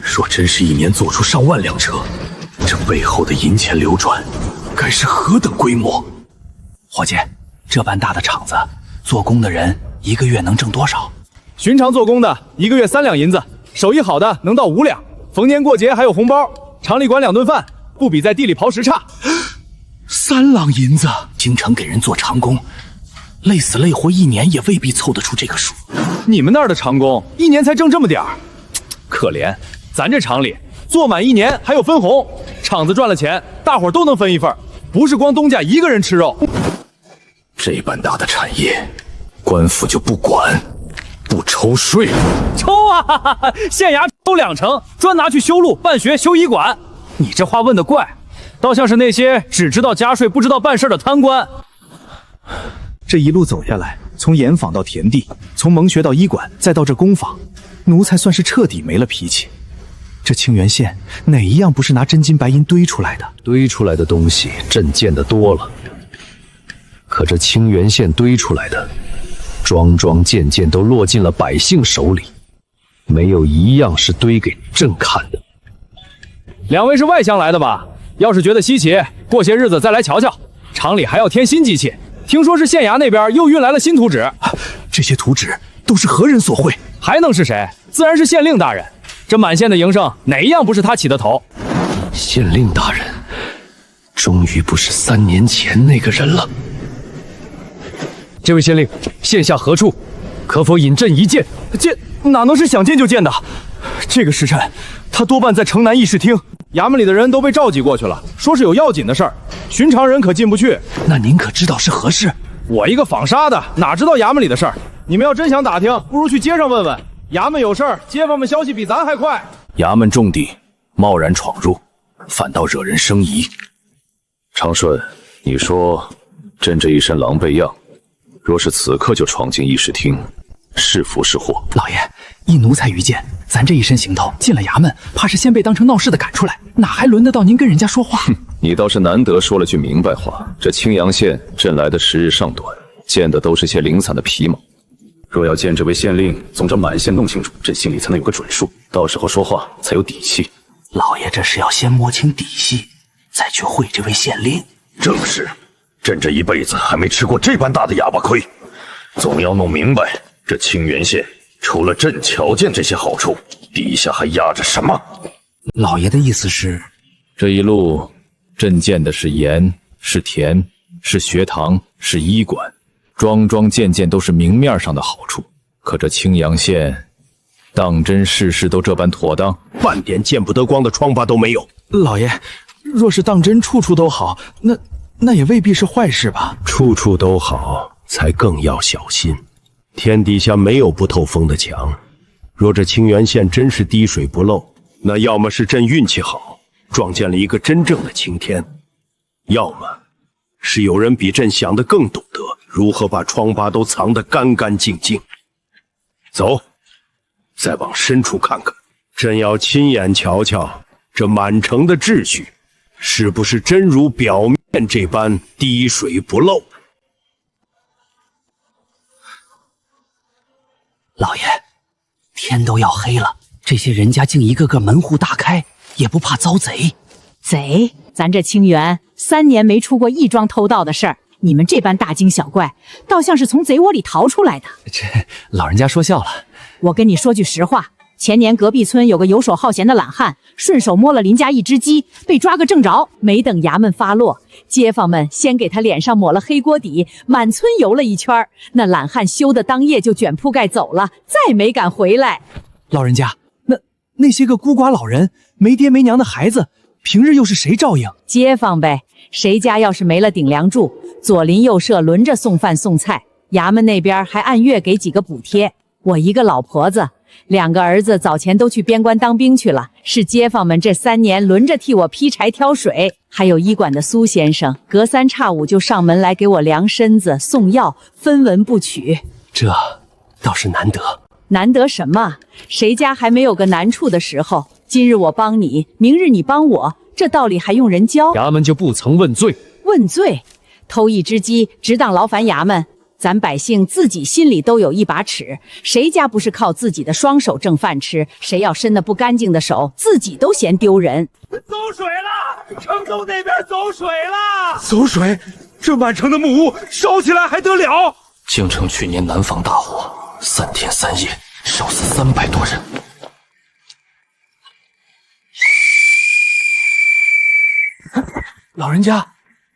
若真是1年做出上万辆车，这背后的银钱流转，该是何等规模？伙计，这般大的厂子，做工的人1个月能挣多少？寻常做工的1个月3两银子，手艺好的能到5两，逢年过节还有红包。厂里管2顿饭，不比在地里刨食差。3两银子，京城给人做长工，累死累活1年也未必凑得出这个数。你们那儿的长工1年才挣这么点儿，可怜。咱这厂里做满1年还有分红，厂子赚了钱，大伙儿都能分一份，不是光东家一个人吃肉。这般大的产业，官府就不管，不抽税？抽啊！县衙抽20%，专拿去修路、办学、修医馆。你这话问得怪，倒像是那些只知道加税不知道办事的贪官。这一路走下来，从盐坊到田地，从蒙学到医馆，再到这工坊，奴才算是彻底没了脾气。这清源县哪一样不是拿真金白银堆出来的？堆出来的东西朕见得多了，可这清源县堆出来的，桩桩件件都落进了百姓手里，没有一样是堆给朕看的。2位是外乡来的吧？要是觉得稀奇，过些日子再来瞧瞧。厂里还要添新机器，听说是县衙那边又运来了新图纸。这些图纸都是何人所绘？还能是谁？自然是县令大人。这满县的营生，哪一样不是他起的头？县令大人，终于不是3年前那个人了。这位县令，县下何处？可否引朕一见？见哪能是想见就见的？这个时辰，他多半在城南议事厅。衙门里的人都被召集过去了，说是有要紧的事儿，寻常人可进不去。那您可知道是何事？我一个纺纱的，哪知道衙门里的事儿？你们要真想打听，不如去街上问问。衙门有事儿，街坊们消息比咱还快。衙门重地，贸然闯入，反倒惹人生疑。长顺，你说朕这一身狼狈样，若是此刻就闯进议事厅，是福是祸？老爷，依奴才愚见，咱这一身行头进了衙门，怕是先被当成闹事的赶出来，哪还轮得到您跟人家说话？你倒是难得说了句明白话。这青阳县朕来的时日尚短，见的都是些零散的皮毛。若要见这位县令，总这满县弄清楚，朕心里才能有个准数，到时候说话才有底气。老爷这是要先摸清底细，再去会这位县令。正是，朕这一辈子还没吃过这般大的哑巴亏，总要弄明白，这清源县除了朕瞧见这些好处，底下还压着什么？老爷的意思是，这一路朕见的是盐，是田，是学堂，是医馆。桩桩件件都是明面上的好处，可这青阳县，当真事事都这般妥当，半点见不得光的疮疤都没有。老爷，若是当真处处都好，那也未必是坏事吧？处处都好，才更要小心。天底下没有不透风的墙。若这清源县真是滴水不漏，那要么是朕运气好，撞见了一个真正的晴天，要么是有人比朕想的更懂得如何把疮疤都藏得干干净净。走，再往深处看看，朕要亲眼瞧瞧这满城的秩序，是不是真如表面这般滴水不漏。老爷，天都要黑了，这些人家竟一个个门户大开，也不怕遭贼。贼？咱这清源3年没出过一桩偷盗的事儿，你们这般大惊小怪，倒像是从贼窝里逃出来的。这老人家说笑了。我跟你说句实话，前年隔壁村有个游手好闲的懒汉，顺手摸了邻家一只鸡，被抓个正着。没等衙门发落，街坊们先给他脸上抹了黑锅底，满村游了一圈，那懒汉羞得当夜就卷铺盖走了，再没敢回来。老人家，那些个孤寡老人、没爹没娘的孩子，平日又是谁照应？街坊呗，谁家要是没了顶梁柱，左邻右舍轮着送饭送菜，衙门那边还按月给几个补贴。我一个老婆子，2个儿子早前都去边关当兵去了，是街坊们这3年轮着替我劈柴挑水。还有医馆的苏先生，隔3差5就上门来给我量身子送药，分文不取。这倒是难得。难得什么？谁家还没有个难处的时候？今日我帮你，明日你帮我，这道理还用人教？衙门就不曾问罪？问罪？偷一只鸡，只当劳烦衙门。咱百姓自己心里都有一把尺，谁家不是靠自己的双手挣饭吃？谁要伸的不干净的手，自己都嫌丢人。走水了，城东那边走水了。走水？这满城的木屋烧起来还得了？京城去年南方大火，3天3夜烧死300多人。老人家，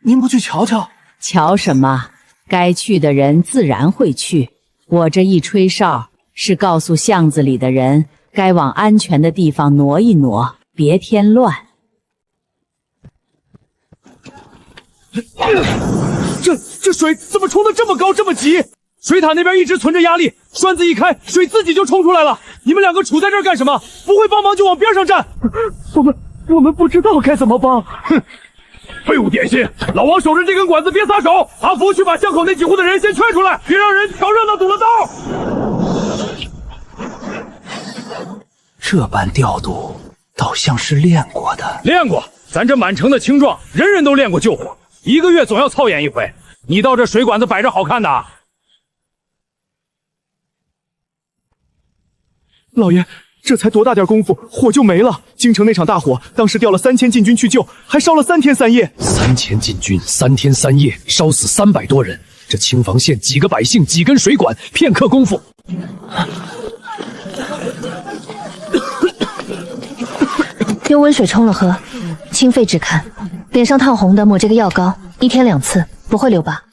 您不去瞧瞧？瞧什么？该去的人自然会去。我这一吹哨，是告诉巷子里的人，该往安全的地方挪一挪，别添乱。这水怎么冲得这么高这么急？水塔那边一直存着压力，栓子一开，水自己就冲出来了。你们两个杵在这儿干什么？不会帮忙就往边上站。我们不知道该怎么帮。哼，废物点心！老王守着这根管子，别撒手。阿福去把巷口那几户的人先劝出来，别让人瞧热闹堵了道。这般调度，倒像是练过的。练过，咱这满城的青壮，人人都练过救火，1个月总要操演一回。你到这水管子摆着好看的？老爷，这才多大点功夫，火就没了。京城那场大火，当时调了3000禁军去救，还烧了3天3夜。3000禁军3天3夜，烧死300多人。这青房县几个百姓，几根水管，片刻功夫。用温水冲了喝，清肺止咳。脸上烫红的抹这个药膏，1天2次，不会留疤。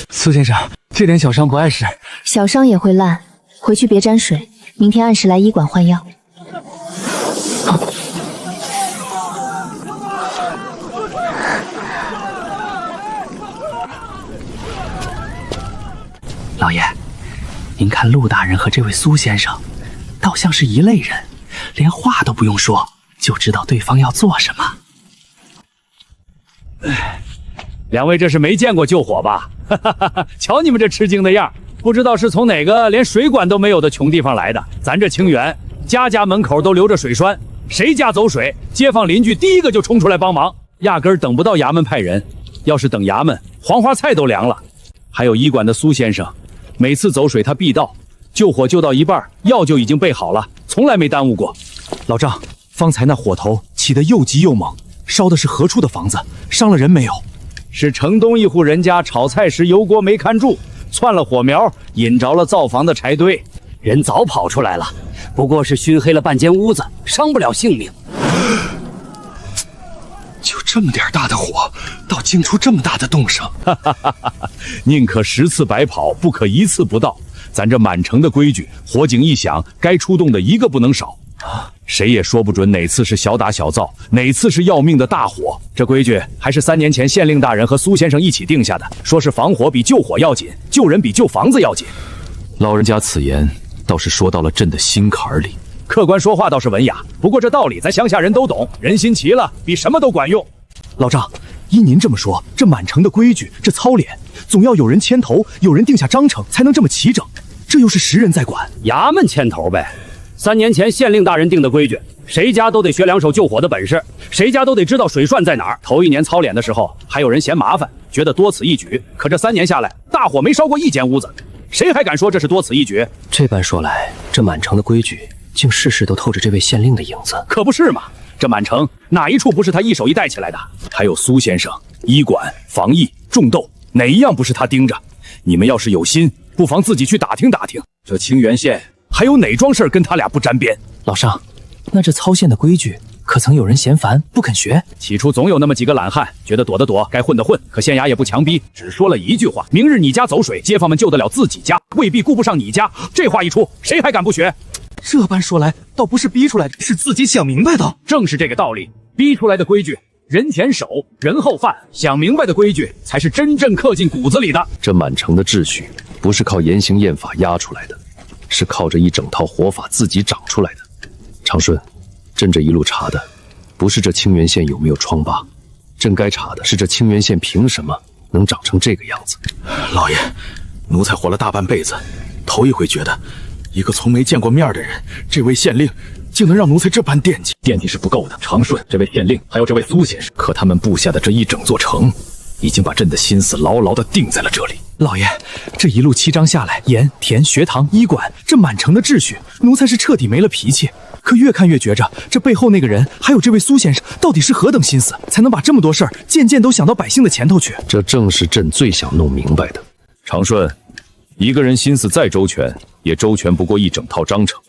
苏先生，这点小伤不碍事。小伤也会烂，回去别沾水，明天按时来医馆换药。老爷，您看陆大人和这位苏先生，倒像是一类人，连话都不用说，就知道对方要做什么。两位这是没见过救火吧？瞧你们这吃惊的样，不知道是从哪个连水管都没有的穷地方来的。咱这清源，家家门口都留着水栓，谁家走水，街坊邻居第一个就冲出来帮忙，压根儿等不到衙门派人。要是等衙门，黄花菜都凉了。还有医馆的苏先生，每次走水他必到，救火救到一半，药就已经备好了，从来没耽误过。老丈，方才那火头起得又急又猛，烧的是何处的房子？伤了人没有？是城东一户人家炒菜时油锅没看住，窜了火苗，引着了灶房的柴堆，人早跑出来了，不过是熏黑了半间屋子，伤不了性命。就这么点大的火，倒惊出这么大的动静。宁可10次白跑，不可1次不到。咱这满城的规矩，火警一响，该出动的一个不能少。谁也说不准哪次是小打小造，哪次是要命的大火。这规矩还是3年前县令大人和苏先生一起定下的，说是防火比救火要紧，救人比救房子要紧。老人家此言倒是说到了朕的心坎里。客观说话倒是文雅，不过这道理咱乡下人都懂，人心齐了，比什么都管用。老丈，依您这么说，这满城的规矩，这操练，总要有人牵头，有人定下章程，才能这么齐整。这又是实人在管，衙门牵头呗。3年前县令大人定的规矩，谁家都得学2手救火的本事，谁家都得知道水栓在哪儿。头1年操练的时候，还有人嫌麻烦，觉得多此一举。可这3年下来，大火没烧过1间屋子，谁还敢说这是多此一举？这般说来，这满城的规矩，竟事事都透着这位县令的影子。可不是嘛！这满城哪一处不是他一手一带起来的？还有苏先生，医馆、防疫、种豆，哪一样不是他盯着？你们要是有心，不妨自己去打听打听，这清源县还有哪桩事跟他俩不沾边？老尚，那这操县的规矩，可曾有人嫌烦不肯学？起初总有那么几个懒汉，觉得躲得躲，该混的混。可县衙也不强逼，只说了一句话：明日你家走水，街坊们救得了自己家，未必顾不上你家。这话一出，谁还敢不学？这般说来，倒不是逼出来的，是自己想明白的。正是这个道理，逼出来的规矩，人前守，人后犯。想明白的规矩，才是真正刻进骨子里的。这满城的秩序，不是靠严刑验法压出来的，是靠着一整套活法自己长出来的。长顺，朕这一路查的，不是这清源县有没有疮疤，朕该查的是这清源县凭什么能长成这个样子。老爷，奴才活了大半辈子，头一回觉得一个从没见过面的人，这位县令竟能让奴才这般惦记。惦记是不够的，长顺这位县令，还有这位苏先生，可他们布下的这一整座城，已经把朕的心思牢牢地定在了这里。老爷，这一路7章下来，盐田、学堂、医馆，这满城的秩序，奴才是彻底没了脾气。可越看越觉着，这背后那个人，还有这位苏先生，到底是何等心思，才能把这么多事儿渐渐都想到百姓的前头去？这正是朕最想弄明白的。长顺，一个人心思再周全，也周全不过一整套章程。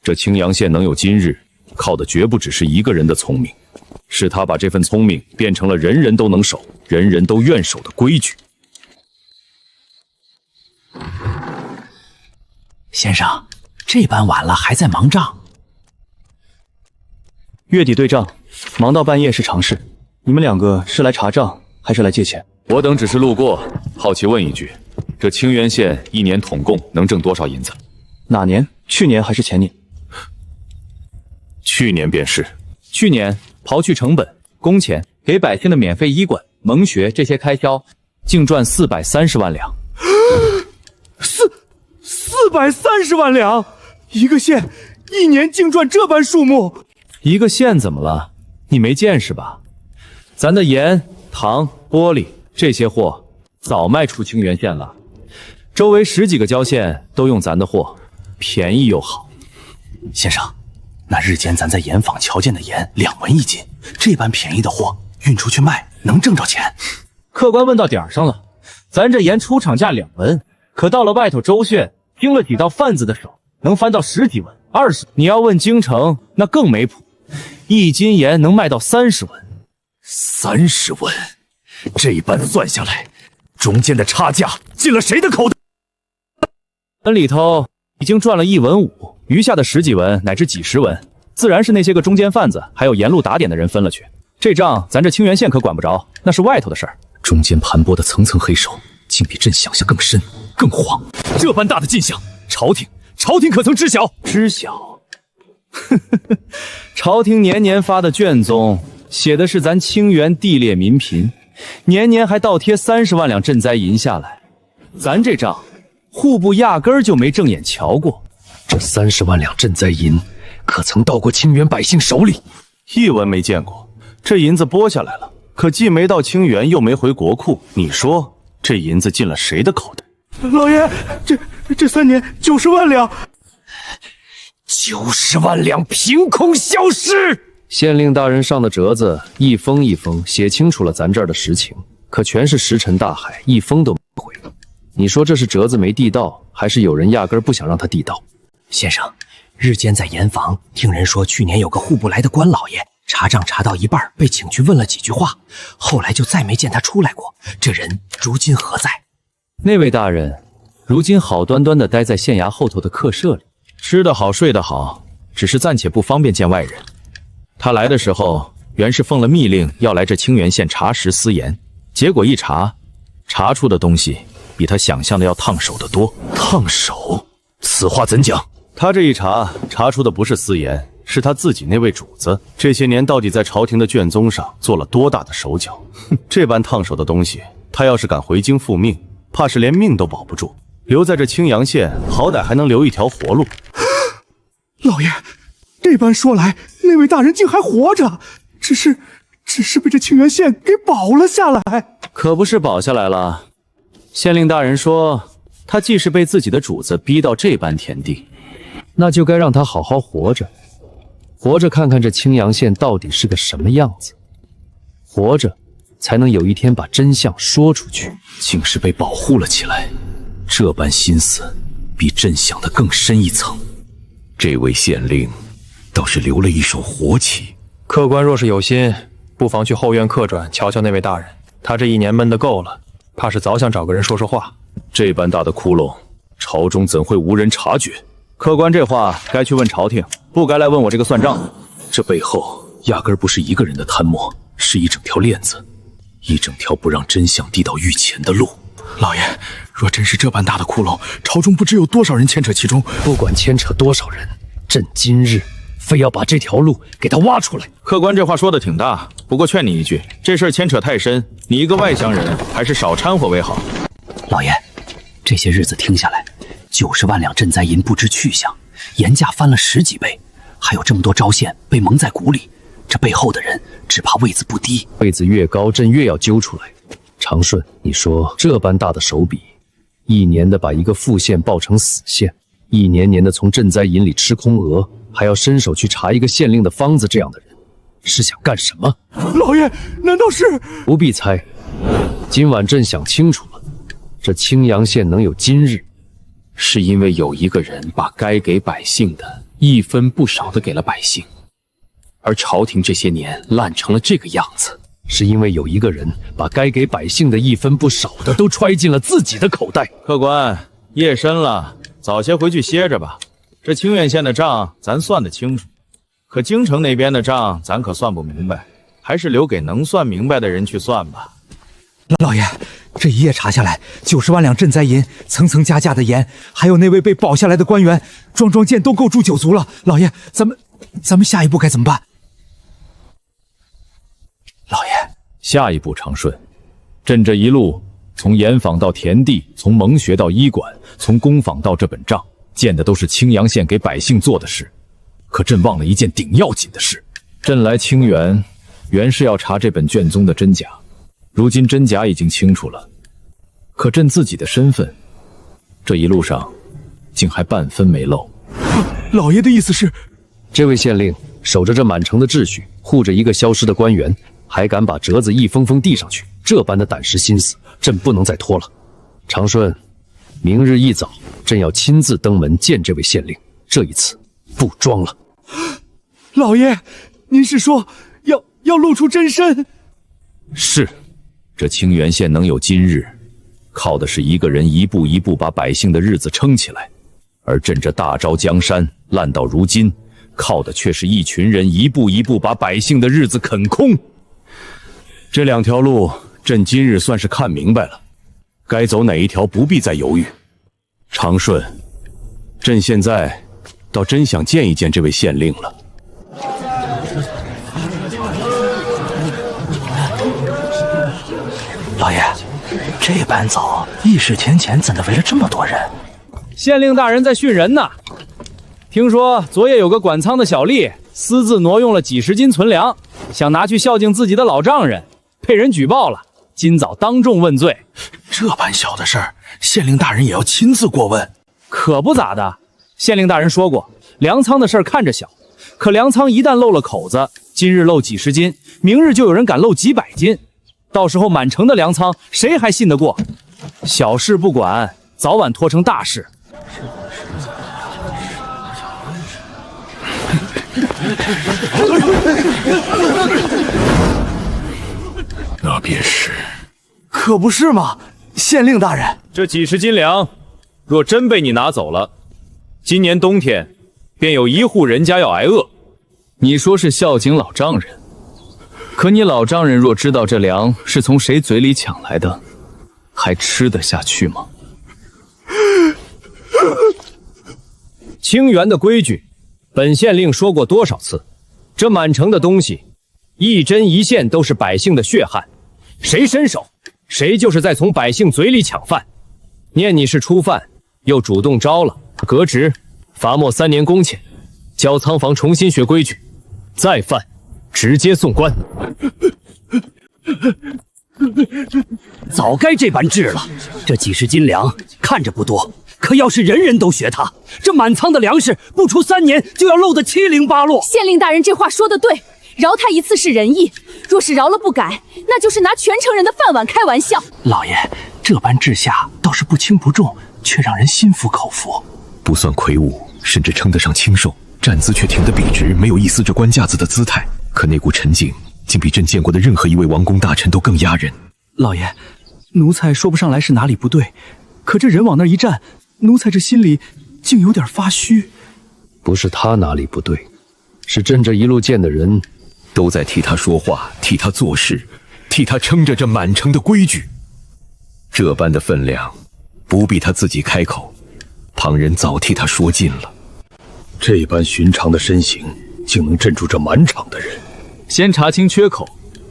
这青阳县能有今日，靠的绝不只是一个人的聪明，是他把这份聪明变成了人人都能守、人人都愿守的规矩。先生，这般晚了还在忙账？月底对账，忙到半夜是常事。你们两个是来查账还是来借钱？我等只是路过，好奇问一句，这清源县一年统共能挣多少银子？哪年？去年还是前年？去年便是。去年刨去成本、工钱，给百姓的免费医馆、蒙学这些开销，净赚430万两。430万两，一个县一年净赚这般数目。一个县怎么了？你没见识吧？咱的盐、糖、玻璃这些货早卖出清源县了，周围10几个郊县都用咱的货，便宜又好。先生，那日间咱在盐坊瞧见的盐2文一斤，这般便宜的货运出去卖，能挣着钱？客官问到点上了，咱这盐出厂价2文，可到了外头州县，经了几道贩子的手，能翻到10几文、20。你要问京城，那更没谱，一斤盐能卖到30文。30文，这般算下来，中间的差价进了谁的口袋？本里头已经赚了1文5，余下的10几文乃至几十文，自然是那些个中间贩子还有沿路打点的人分了去。这账咱这清源县可管不着，那是外头的事儿。中间盘剥的层层黑手，竟比朕想象更深更荒。这般大的进项，朝廷可曾知晓？知晓。朝廷年年发的卷宗，写的是咱清源地劣民贫，年年还倒贴30万两赈灾银下来。咱这账，户部压根儿就没正眼瞧过。这30万两赈灾银，可曾到过清源百姓手里？1文没见过。这银子拨下来了，可既没到清源，又没回国库。你说这银子进了谁的口袋？老爷，这3年90万两，90万两凭空消失。县令大人上的折子，一封一封写清楚了咱这儿的实情，可全是石沉大海，一封都没回。你说这是折子没递到，还是有人压根儿不想让他递到？先生，日间在盐坊听人说，去年有个户部来的官老爷，查账查到一半，被请去问了几句话，后来就再没见他出来过。这人如今何在？那位大人，如今好端端的待在县衙后头的客舍里，吃得好，睡得好，只是暂且不方便见外人。他来的时候，原是奉了密令要来这清源县查实私盐，结果一查，查出的东西比他想象的要烫手的多。烫手？此话怎讲？他这一查出的不是私盐，是他自己那位主子这些年到底在朝廷的卷宗上做了多大的手脚。这般烫手的东西，他要是敢回京复命，怕是连命都保不住。留在这青阳县，好歹还能留一条活路。老爷，这般说来，那位大人竟还活着，只是被这清源县给保了下来。可不是保下来了，县令大人说，他既是被自己的主子逼到这般田地，那就该让他好好活着，活着看看这青阳县到底是个什么样子，活着才能有一天把真相说出去。竟是被保护了起来，这般心思比朕想的更深一层。这位县令倒是留了一手活气。客官若是有心，不妨去后院客转瞧瞧那位大人，他这1年闷得够了，怕是早想找个人说说话。这般大的窟窿，朝中怎会无人察觉？客官这话该去问朝廷，不该来问我这个算账。这背后压根不是一个人的贪墨，是一整条链子，一整条不让真相递到御前的路。老爷，若真是这般大的窟窿，朝中不知有多少人牵扯其中。不管牵扯多少人，朕今日非要把这条路给他挖出来。客官这话说的挺大，不过劝你一句，这事儿牵扯太深，你一个外乡人，还是少掺和为好。老爷，这些日子听下来，90万两赈灾银不知去向，盐价翻了10几倍，还有这么多招县被蒙在鼓里，这背后的人只怕位子不低。位子越高，朕越要揪出来。长顺，你说这般大的手笔，1年的把一个副县报成死县，1年年的从赈灾银里吃空额，还要伸手去查一个县令的方子，这样的人是想干什么？老爷，难道是？不必猜，今晚朕想清楚了，这青阳县能有今日，是因为有一个人把该给百姓的1分不少的给了百姓，而朝廷这些年烂成了这个样子，是因为有一个人把该给百姓的1分不少的都揣进了自己的口袋。客官，夜深了，早些回去歇着吧。这清远县的账咱算得清楚，可京城那边的账咱可算不明白，还是留给能算明白的人去算吧。老爷，这一夜查下来，90万两赈灾银，层层加价的盐，还有那位被保下来的官员，桩件都够住9族了。老爷，咱们下一步该怎么办？老爷，下一步长顺，朕这一路从盐坊到田地，从蒙穴到医馆，从工坊到这本账，见的都是青阳县给百姓做的事。可朕忘了一件顶要紧的事，朕来清源原是要查这本卷宗的真假。如今真假已经清楚了，可朕自己的身份，这一路上竟还半分没漏。老爷的意思是，这位县令守着这满城的秩序，护着一个消失的官员，还敢把折子一封封递上去，这般的胆识心思，朕不能再拖了。长顺，明日一早，朕要亲自登门见这位县令，这一次不装了。老爷，您是说要露出真身？是。这清源县能有今日，靠的是一个人一步一步把百姓的日子撑起来，而朕这大招江山烂到如今，靠的却是一群人一步一步把百姓的日子啃空。这2条路，朕今日算是看明白了，该走哪一条不必再犹豫。长顺，朕现在倒真想见一见这位县令了。老爷，这般早，议事厅前怎的围了这么多人？县令大人在训人呢。听说昨夜有个管仓的小吏私自挪用了几十斤存粮，想拿去孝敬自己的老丈人，被人举报了，今早当众问罪。这般小的事儿，县令大人也要亲自过问？可不咋的，县令大人说过，粮仓的事儿看着小，可粮仓一旦漏了口子，今日漏几十斤，明日就有人敢漏几百斤。到时候满城的粮仓，谁还信得过？小事不管，早晚拖成大事。那便是，可不是嘛，县令大人，这几十斤粮，若真被你拿走了，今年冬天便有1户人家要挨饿。你说是孝敬老丈人，可你老丈人若知道这粮是从谁嘴里抢来的，还吃得下去吗？清源的规矩，本县令说过多少次？这满城的东西，一针一线都是百姓的血汗，谁伸手，谁就是在从百姓嘴里抢饭。念你是初犯，又主动招了，革职，罚没3年工钱，交仓房重新学规矩，再犯直接送官。早该这般治了。这几十斤粮看着不多，可要是人人都学他，这满仓的粮食不出3年就要漏得七零八落。县令大人这话说得对，饶他一次是仁义，若是饶了不改，那就是拿全城人的饭碗开玩笑。老爷，这般治下倒是不轻不重，却让人心服口服。不算魁梧，甚至称得上清瘦，站姿却挺得笔直，没有一丝这官架子的姿态。可那股沉静，竟比朕见过的任何一位王公大臣都更压人。老爷，奴才说不上来是哪里不对，可这人往那一站，奴才这心里竟有点发虚。不是他哪里不对，是朕这一路见的人，都在替他说话，替他做事，替他撑着这满城的规矩。这般的分量，不必他自己开口，旁人早替他说尽了。这般寻常的身形，竟能镇住这满场的人。先查清缺口，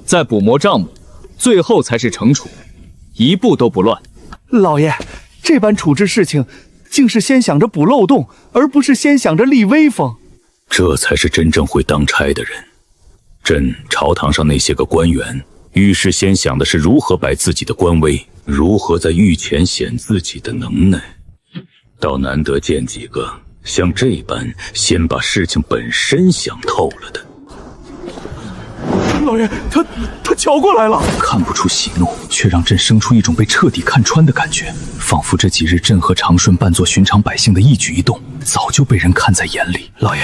再补磨账目，最后才是惩处，一步都不乱。老爷，这般处置事情，竟是先想着补漏洞，而不是先想着立威风。这才是真正会当差的人。朕朝堂上那些个官员，遇事先想的是如何摆自己的官威，如何在御前显自己的能耐，倒难得见几个像这般先把事情本身想透了的。老爷，他瞧过来了，看不出喜怒，却让朕生出一种被彻底看穿的感觉，仿佛这几日朕和长顺扮作寻常百姓的一举一动，早就被人看在眼里。老爷，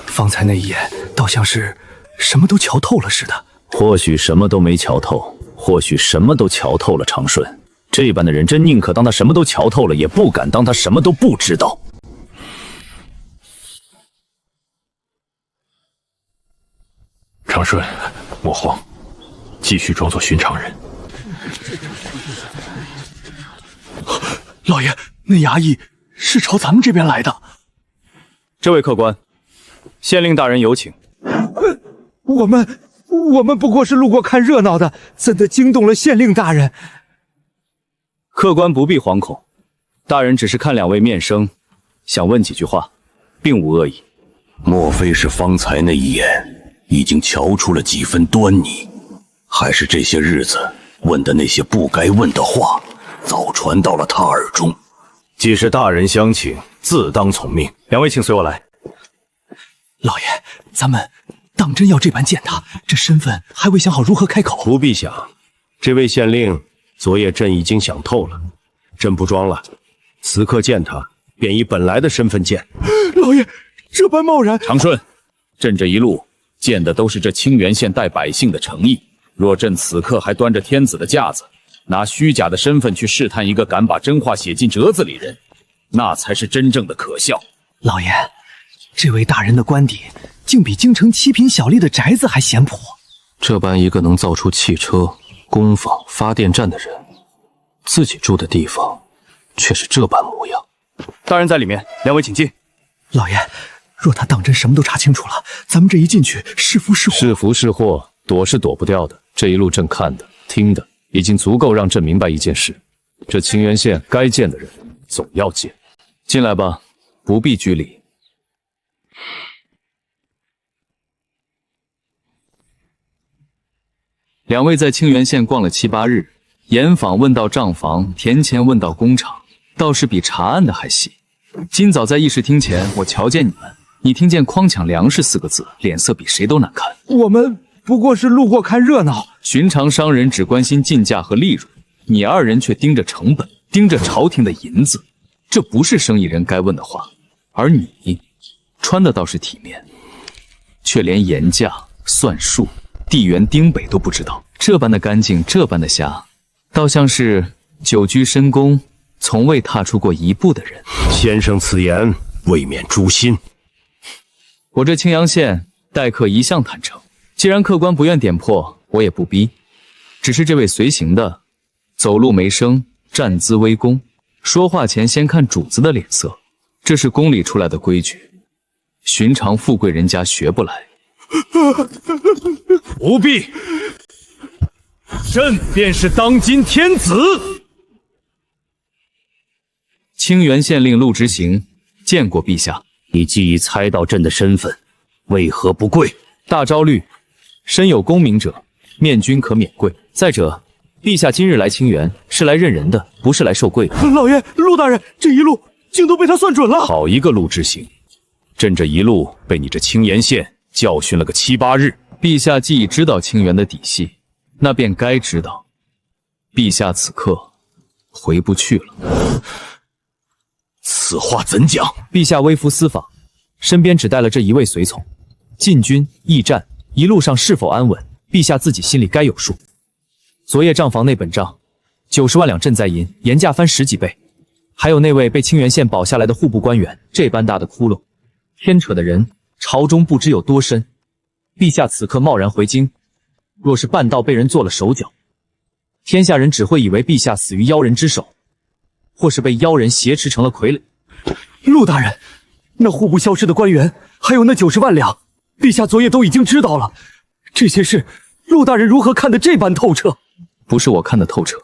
方才那一眼，倒像是什么都瞧透了似的。或许什么都没瞧透，或许什么都瞧透了。长顺，这般的人，真宁可当他什么都瞧透了，也不敢当他什么都不知道。长顺，莫慌，继续装作寻常人。老爷，那衙役是朝咱们这边来的。这位客官，县令大人有请。我们不过是路过看热闹的，怎的惊动了县令大人？客官不必惶恐，大人只是看两位面生，想问几句话，并无恶意。莫非是方才那一眼已经瞧出了几分端倪，还是这些日子问的那些不该问的话，早传到了他耳中？既是大人相请，自当从命。两位请随我来。老爷，咱们当真要这般见他，这身份还未想好如何开口。不必想，这位县令昨夜朕已经想透了，朕不装了，此刻见他便以本来的身份见。老爷，这般贸然。长顺，朕这一路见的都是这清源县待百姓的诚意。若朕此刻还端着天子的架子，拿虚假的身份去试探一个敢把真话写进折子里人，那才是真正的可笑。老爷，这位大人的官邸竟比京城7品小吏的宅子还显朴。这般一个能造出汽车、工坊、发电站的人，自己住的地方却是这般模样。大人在里面，两位请进。老爷，若他当真什么都查清楚了，咱们这一进去是福是祸？是福是祸，躲是躲不掉的。这一路朕看的、听的，已经足够让朕明白一件事：这清源县该见的人总要见。进来吧，不必拘礼。两位在清源县逛了7、8日，盐坊问到账房，田前问到工厂，倒是比查案的还细。今早在议事厅前，我瞧见你们，你听见诓抢粮食4个字，脸色比谁都难看。我们不过是路过看热闹。寻常商人只关心进价和利润，你二人却盯着成本，盯着朝廷的银子，这不是生意人该问的话。而你穿的倒是体面，却连盐价、算术、地缘丁北都不知道，这般的干净，这般的瞎，倒像是久居深宫，从未踏出过一步的人。先生此言未免诛心。我这青阳县待客一向坦诚，既然客官不愿点破，我也不逼。只是这位随行的，走路没声，站姿微恭，说话前先看主子的脸色，这是宫里出来的规矩，寻常富贵人家学不来。不必，朕便是当今天子。清源县令陆执行见过陛下。你既已猜到朕的身份，为何不跪？大昭律，身有功名者，面君可免跪。再者，陛下今日来清源，是来认人的，不是来受跪的。老爷，陆大人，这一路竟都被他算准了。好一个陆执行，朕这一路被你这清源县教训了个7、8日。陛下既已知道清源的底细，那便该知道，陛下此刻回不去了。此话怎讲？陛下微服私访，身边只带了这一位随从，进军驿站一路上是否安稳，陛下自己心里该有数。昨夜账房那本账，90万两赈灾银，盐价翻10几倍，还有那位被清源县保下来的户部官员，这般大的窟窿，牵扯的人朝中不知有多深。陛下此刻贸然回京，若是半道被人做了手脚，天下人只会以为陛下死于妖人之手，或是被妖人挟持成了傀儡。陆大人，那户部消失的官员，还有那90万两，陛下昨夜都已经知道了。这些事，陆大人如何看得这般透彻？不是我看得透彻，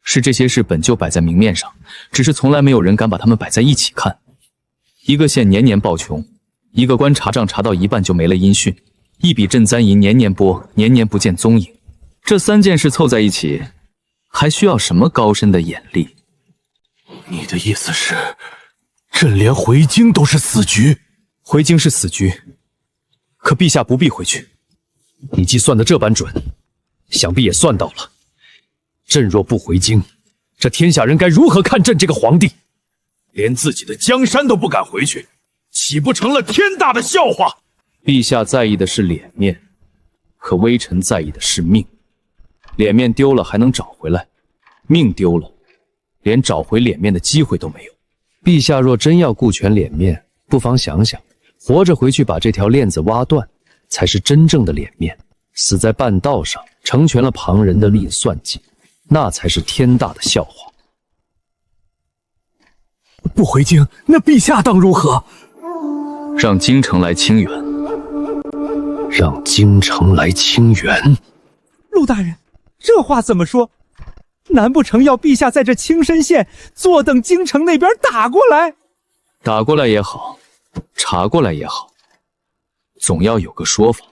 是这些事本就摆在明面上，只是从来没有人敢把它们摆在一起看。一个县年年暴穷，一个官查账查到一半就没了音讯，一笔赈灾银年年拨，年年不见踪影。这3件事凑在一起，还需要什么高深的眼力？你的意思是，朕连回京都是死局？回京是死局，可陛下不必回去。你既算得这般准，想必也算到了，朕若不回京，这天下人该如何看朕这个皇帝？连自己的江山都不敢回去，岂不成了天大的笑话？陛下在意的是脸面，可微臣在意的是命。脸面丢了还能找回来，命丢了连找回脸面的机会都没有。陛下若真要顾全脸面，不妨想想，活着回去把这条链子挖断，才是真正的脸面；死在半道上，成全了旁人的利益算计，那才是天大的笑话。不回京，那陛下当如何？让京城来清源。让京城来清源。陆大人，这话怎么说？难不成要陛下在这青参县坐等京城那边打过来？打过来也好，查过来也好，总要有个说法。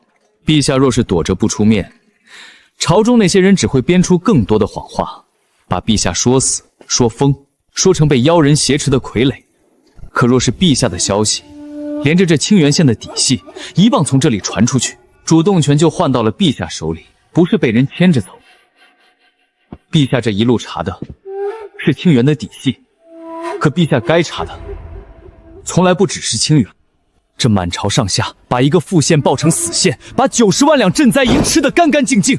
陛下若是躲着不出面，朝中那些人只会编出更多的谎话，把陛下说死、说疯，说成被妖人挟持的傀儡。可若是陛下的消息连着这清源县的底细一棒从这里传出去，主动权就换到了陛下手里，不是被人牵着走。陛下这一路查的是清源的底细，可陛下该查的从来不只是清源。这满朝上下把一个副县报成死县，把90万两赈灾银吃得干干净净。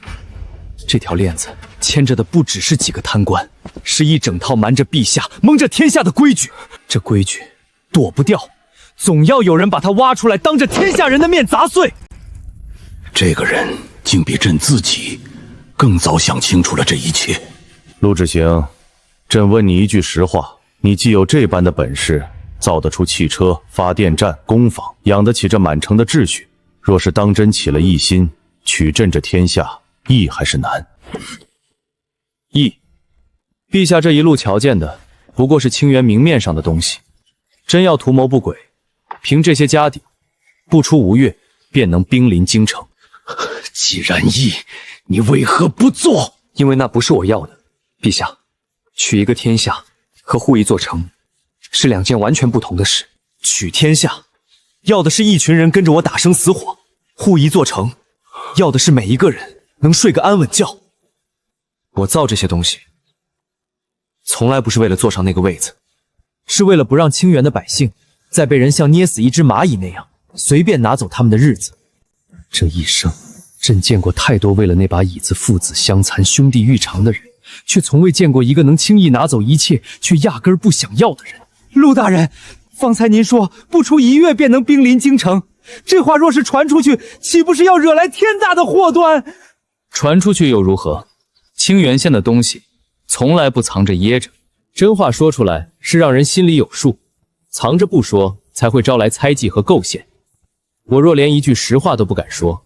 这条链子牵着的不只是几个贪官，是一整套瞒着陛下、蒙着天下的规矩。这规矩躲不掉，总要有人把它挖出来，当着天下人的面砸碎。这个人竟比朕自己更早想清楚了这一切。陆志行，朕问你一句实话，你既有这般的本事，造得出汽车、发电站、工坊，养得起这满城的秩序，若是当真起了异心，取朕这天下，易还是难？易。陛下这一路瞧见的不过是清源明面上的东西，真要图谋不轨，凭这些家底，不出5月便能兵临京城。既然易，你为何不做？因为那不是我要的。陛下，取一个天下和护一座城是2件完全不同的事。取天下，要的是一群人跟着我打生死火；护一座城，要的是每一个人能睡个安稳觉。我造这些东西，从来不是为了坐上那个位子，是为了不让清源的百姓再被人像捏死一只蚂蚁那样随便拿走他们的日子。这一生，朕见过太多为了那把椅子父子相残、兄弟玉长的人，却从未见过一个能轻易拿走一切却压根儿不想要的人。陆大人，方才您说不出1月便能兵临京城，这话若是传出去，岂不是要惹来天大的祸端？传出去又如何？清源县的东西从来不藏着掖着，真话说出来是让人心里有数，藏着不说才会招来猜忌和构陷。我若连一句实话都不敢说，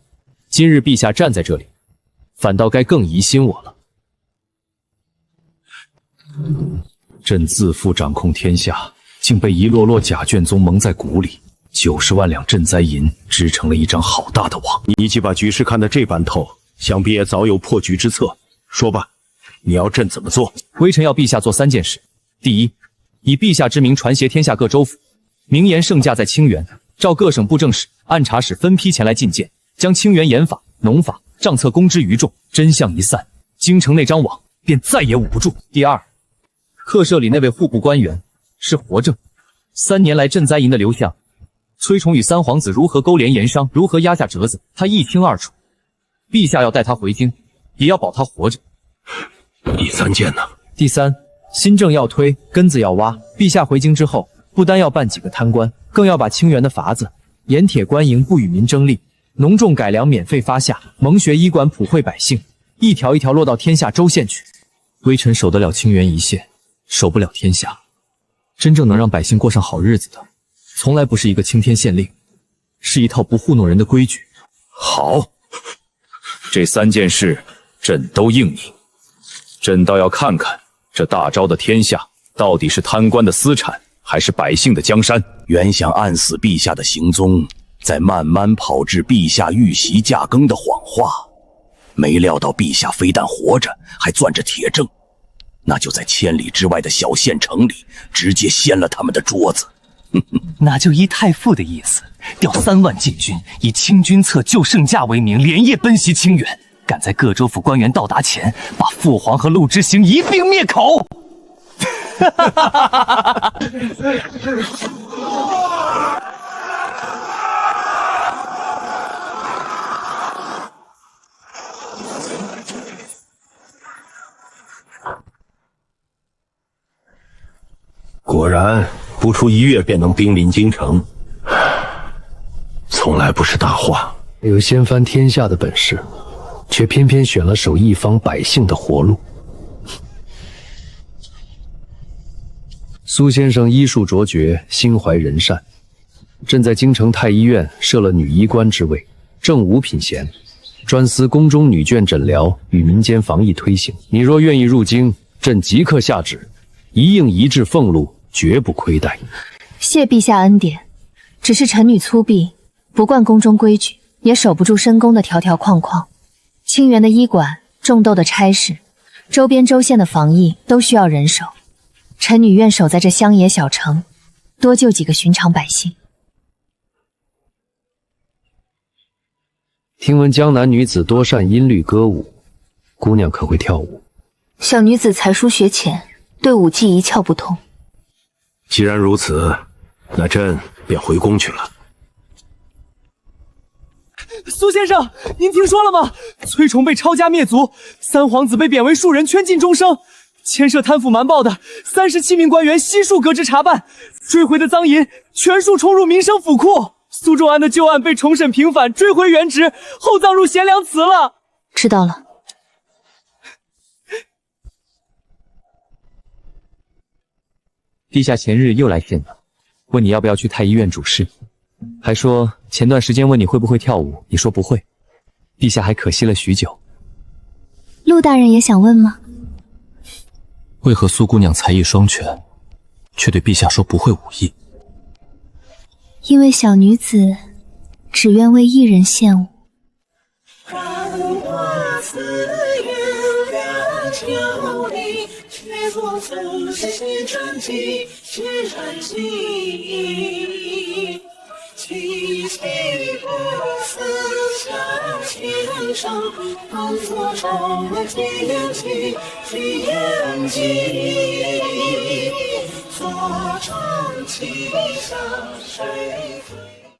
今日陛下站在这里，反倒该更疑心我了。朕自负掌控天下，竟被一落落假卷宗蒙在鼓里，90万两赈灾银织成了一张好大的网。你既把局势看得这般透，想必也早有破局之策。说吧，你要朕怎么做？微臣要陛下做3件事：第一，以陛下之名传挈天下各州府，明言圣驾在清源，召各省布政使、按察使分批前来觐见，将清源盐法、农法、账册公之于众，真相一散，京城那张网便再也捂不住。第二，客舍里那位户部官员是活证，3年来赈灾银的流向，崔崇与3皇子如何勾连盐商，如何压下折子，他一清二楚。陛下要带他回京，也要保他活着。第3件呢？第3，新政要推，根子要挖。陛下回京之后，不单要办几个贪官，更要把清源的法子、盐铁官营不与民争利，农种改良免费发下，蒙学医馆普惠百姓，一条一条落到天下州县去。微臣守得了清源一县，守不了天下。真正能让百姓过上好日子的，从来不是一个青天县令，是一套不糊弄人的规矩。好，这3件事朕都应你。朕倒要看看这大昭的天下到底是贪官的私产，还是百姓的江山。原想暗死陛下的行踪，再慢慢炮制陛下遇袭驾崩的谎话，没料到陛下非但活着，还攥着铁证，那就在千里之外的小县城里直接掀了他们的桌子。那就依太傅的意思，调3万禁军，以清君侧救圣驾为名，连夜奔袭清源，赶在各州府官员到达前，把父皇和陆之行一并灭口。果然不出1月便能兵临京城，从来不是大话。有掀翻天下的本事，却偏偏选了守一方百姓的活路。苏先生医术卓绝，心怀仁善，朕在京城太医院设了女医官之位，正五品衔，专司宫中女眷诊疗与民间防疫推行。你若愿意入京，朕即刻下旨，一应一致俸禄，绝不亏待。谢陛下恩典，只是臣女粗鄙，不惯宫中规矩，也守不住深宫的条条框框。清源的医馆、种豆的差事、周边州县的防疫都需要人手，臣女愿守在这乡野小城，多救几个寻常百姓。听闻江南女子多善音律歌舞，姑娘可会跳舞？小女子才疏学浅，对舞技一窍不通。既然如此，那朕便回宫去了。苏先生，您听说了吗？崔崇被抄家灭族，三皇子被贬为庶人，圈禁终生。牵涉贪腐瞒报的37名官员悉数革职查办，追回的赃银全数冲入民生府库。苏仲安的旧案被重审平反，追回原职，后葬入贤良祠了。知道了。陛下前日又来信了，问你要不要去太医院主事，还说前段时间问你会不会跳舞，你说不会，陛下还可惜了许久。陆大人也想问吗？为何苏姑娘才艺双全，却对陛下说不会武艺？因为小女子只愿为一人献舞。七七不思想天上，当作长了七言七言几，坐长旗下谁飞？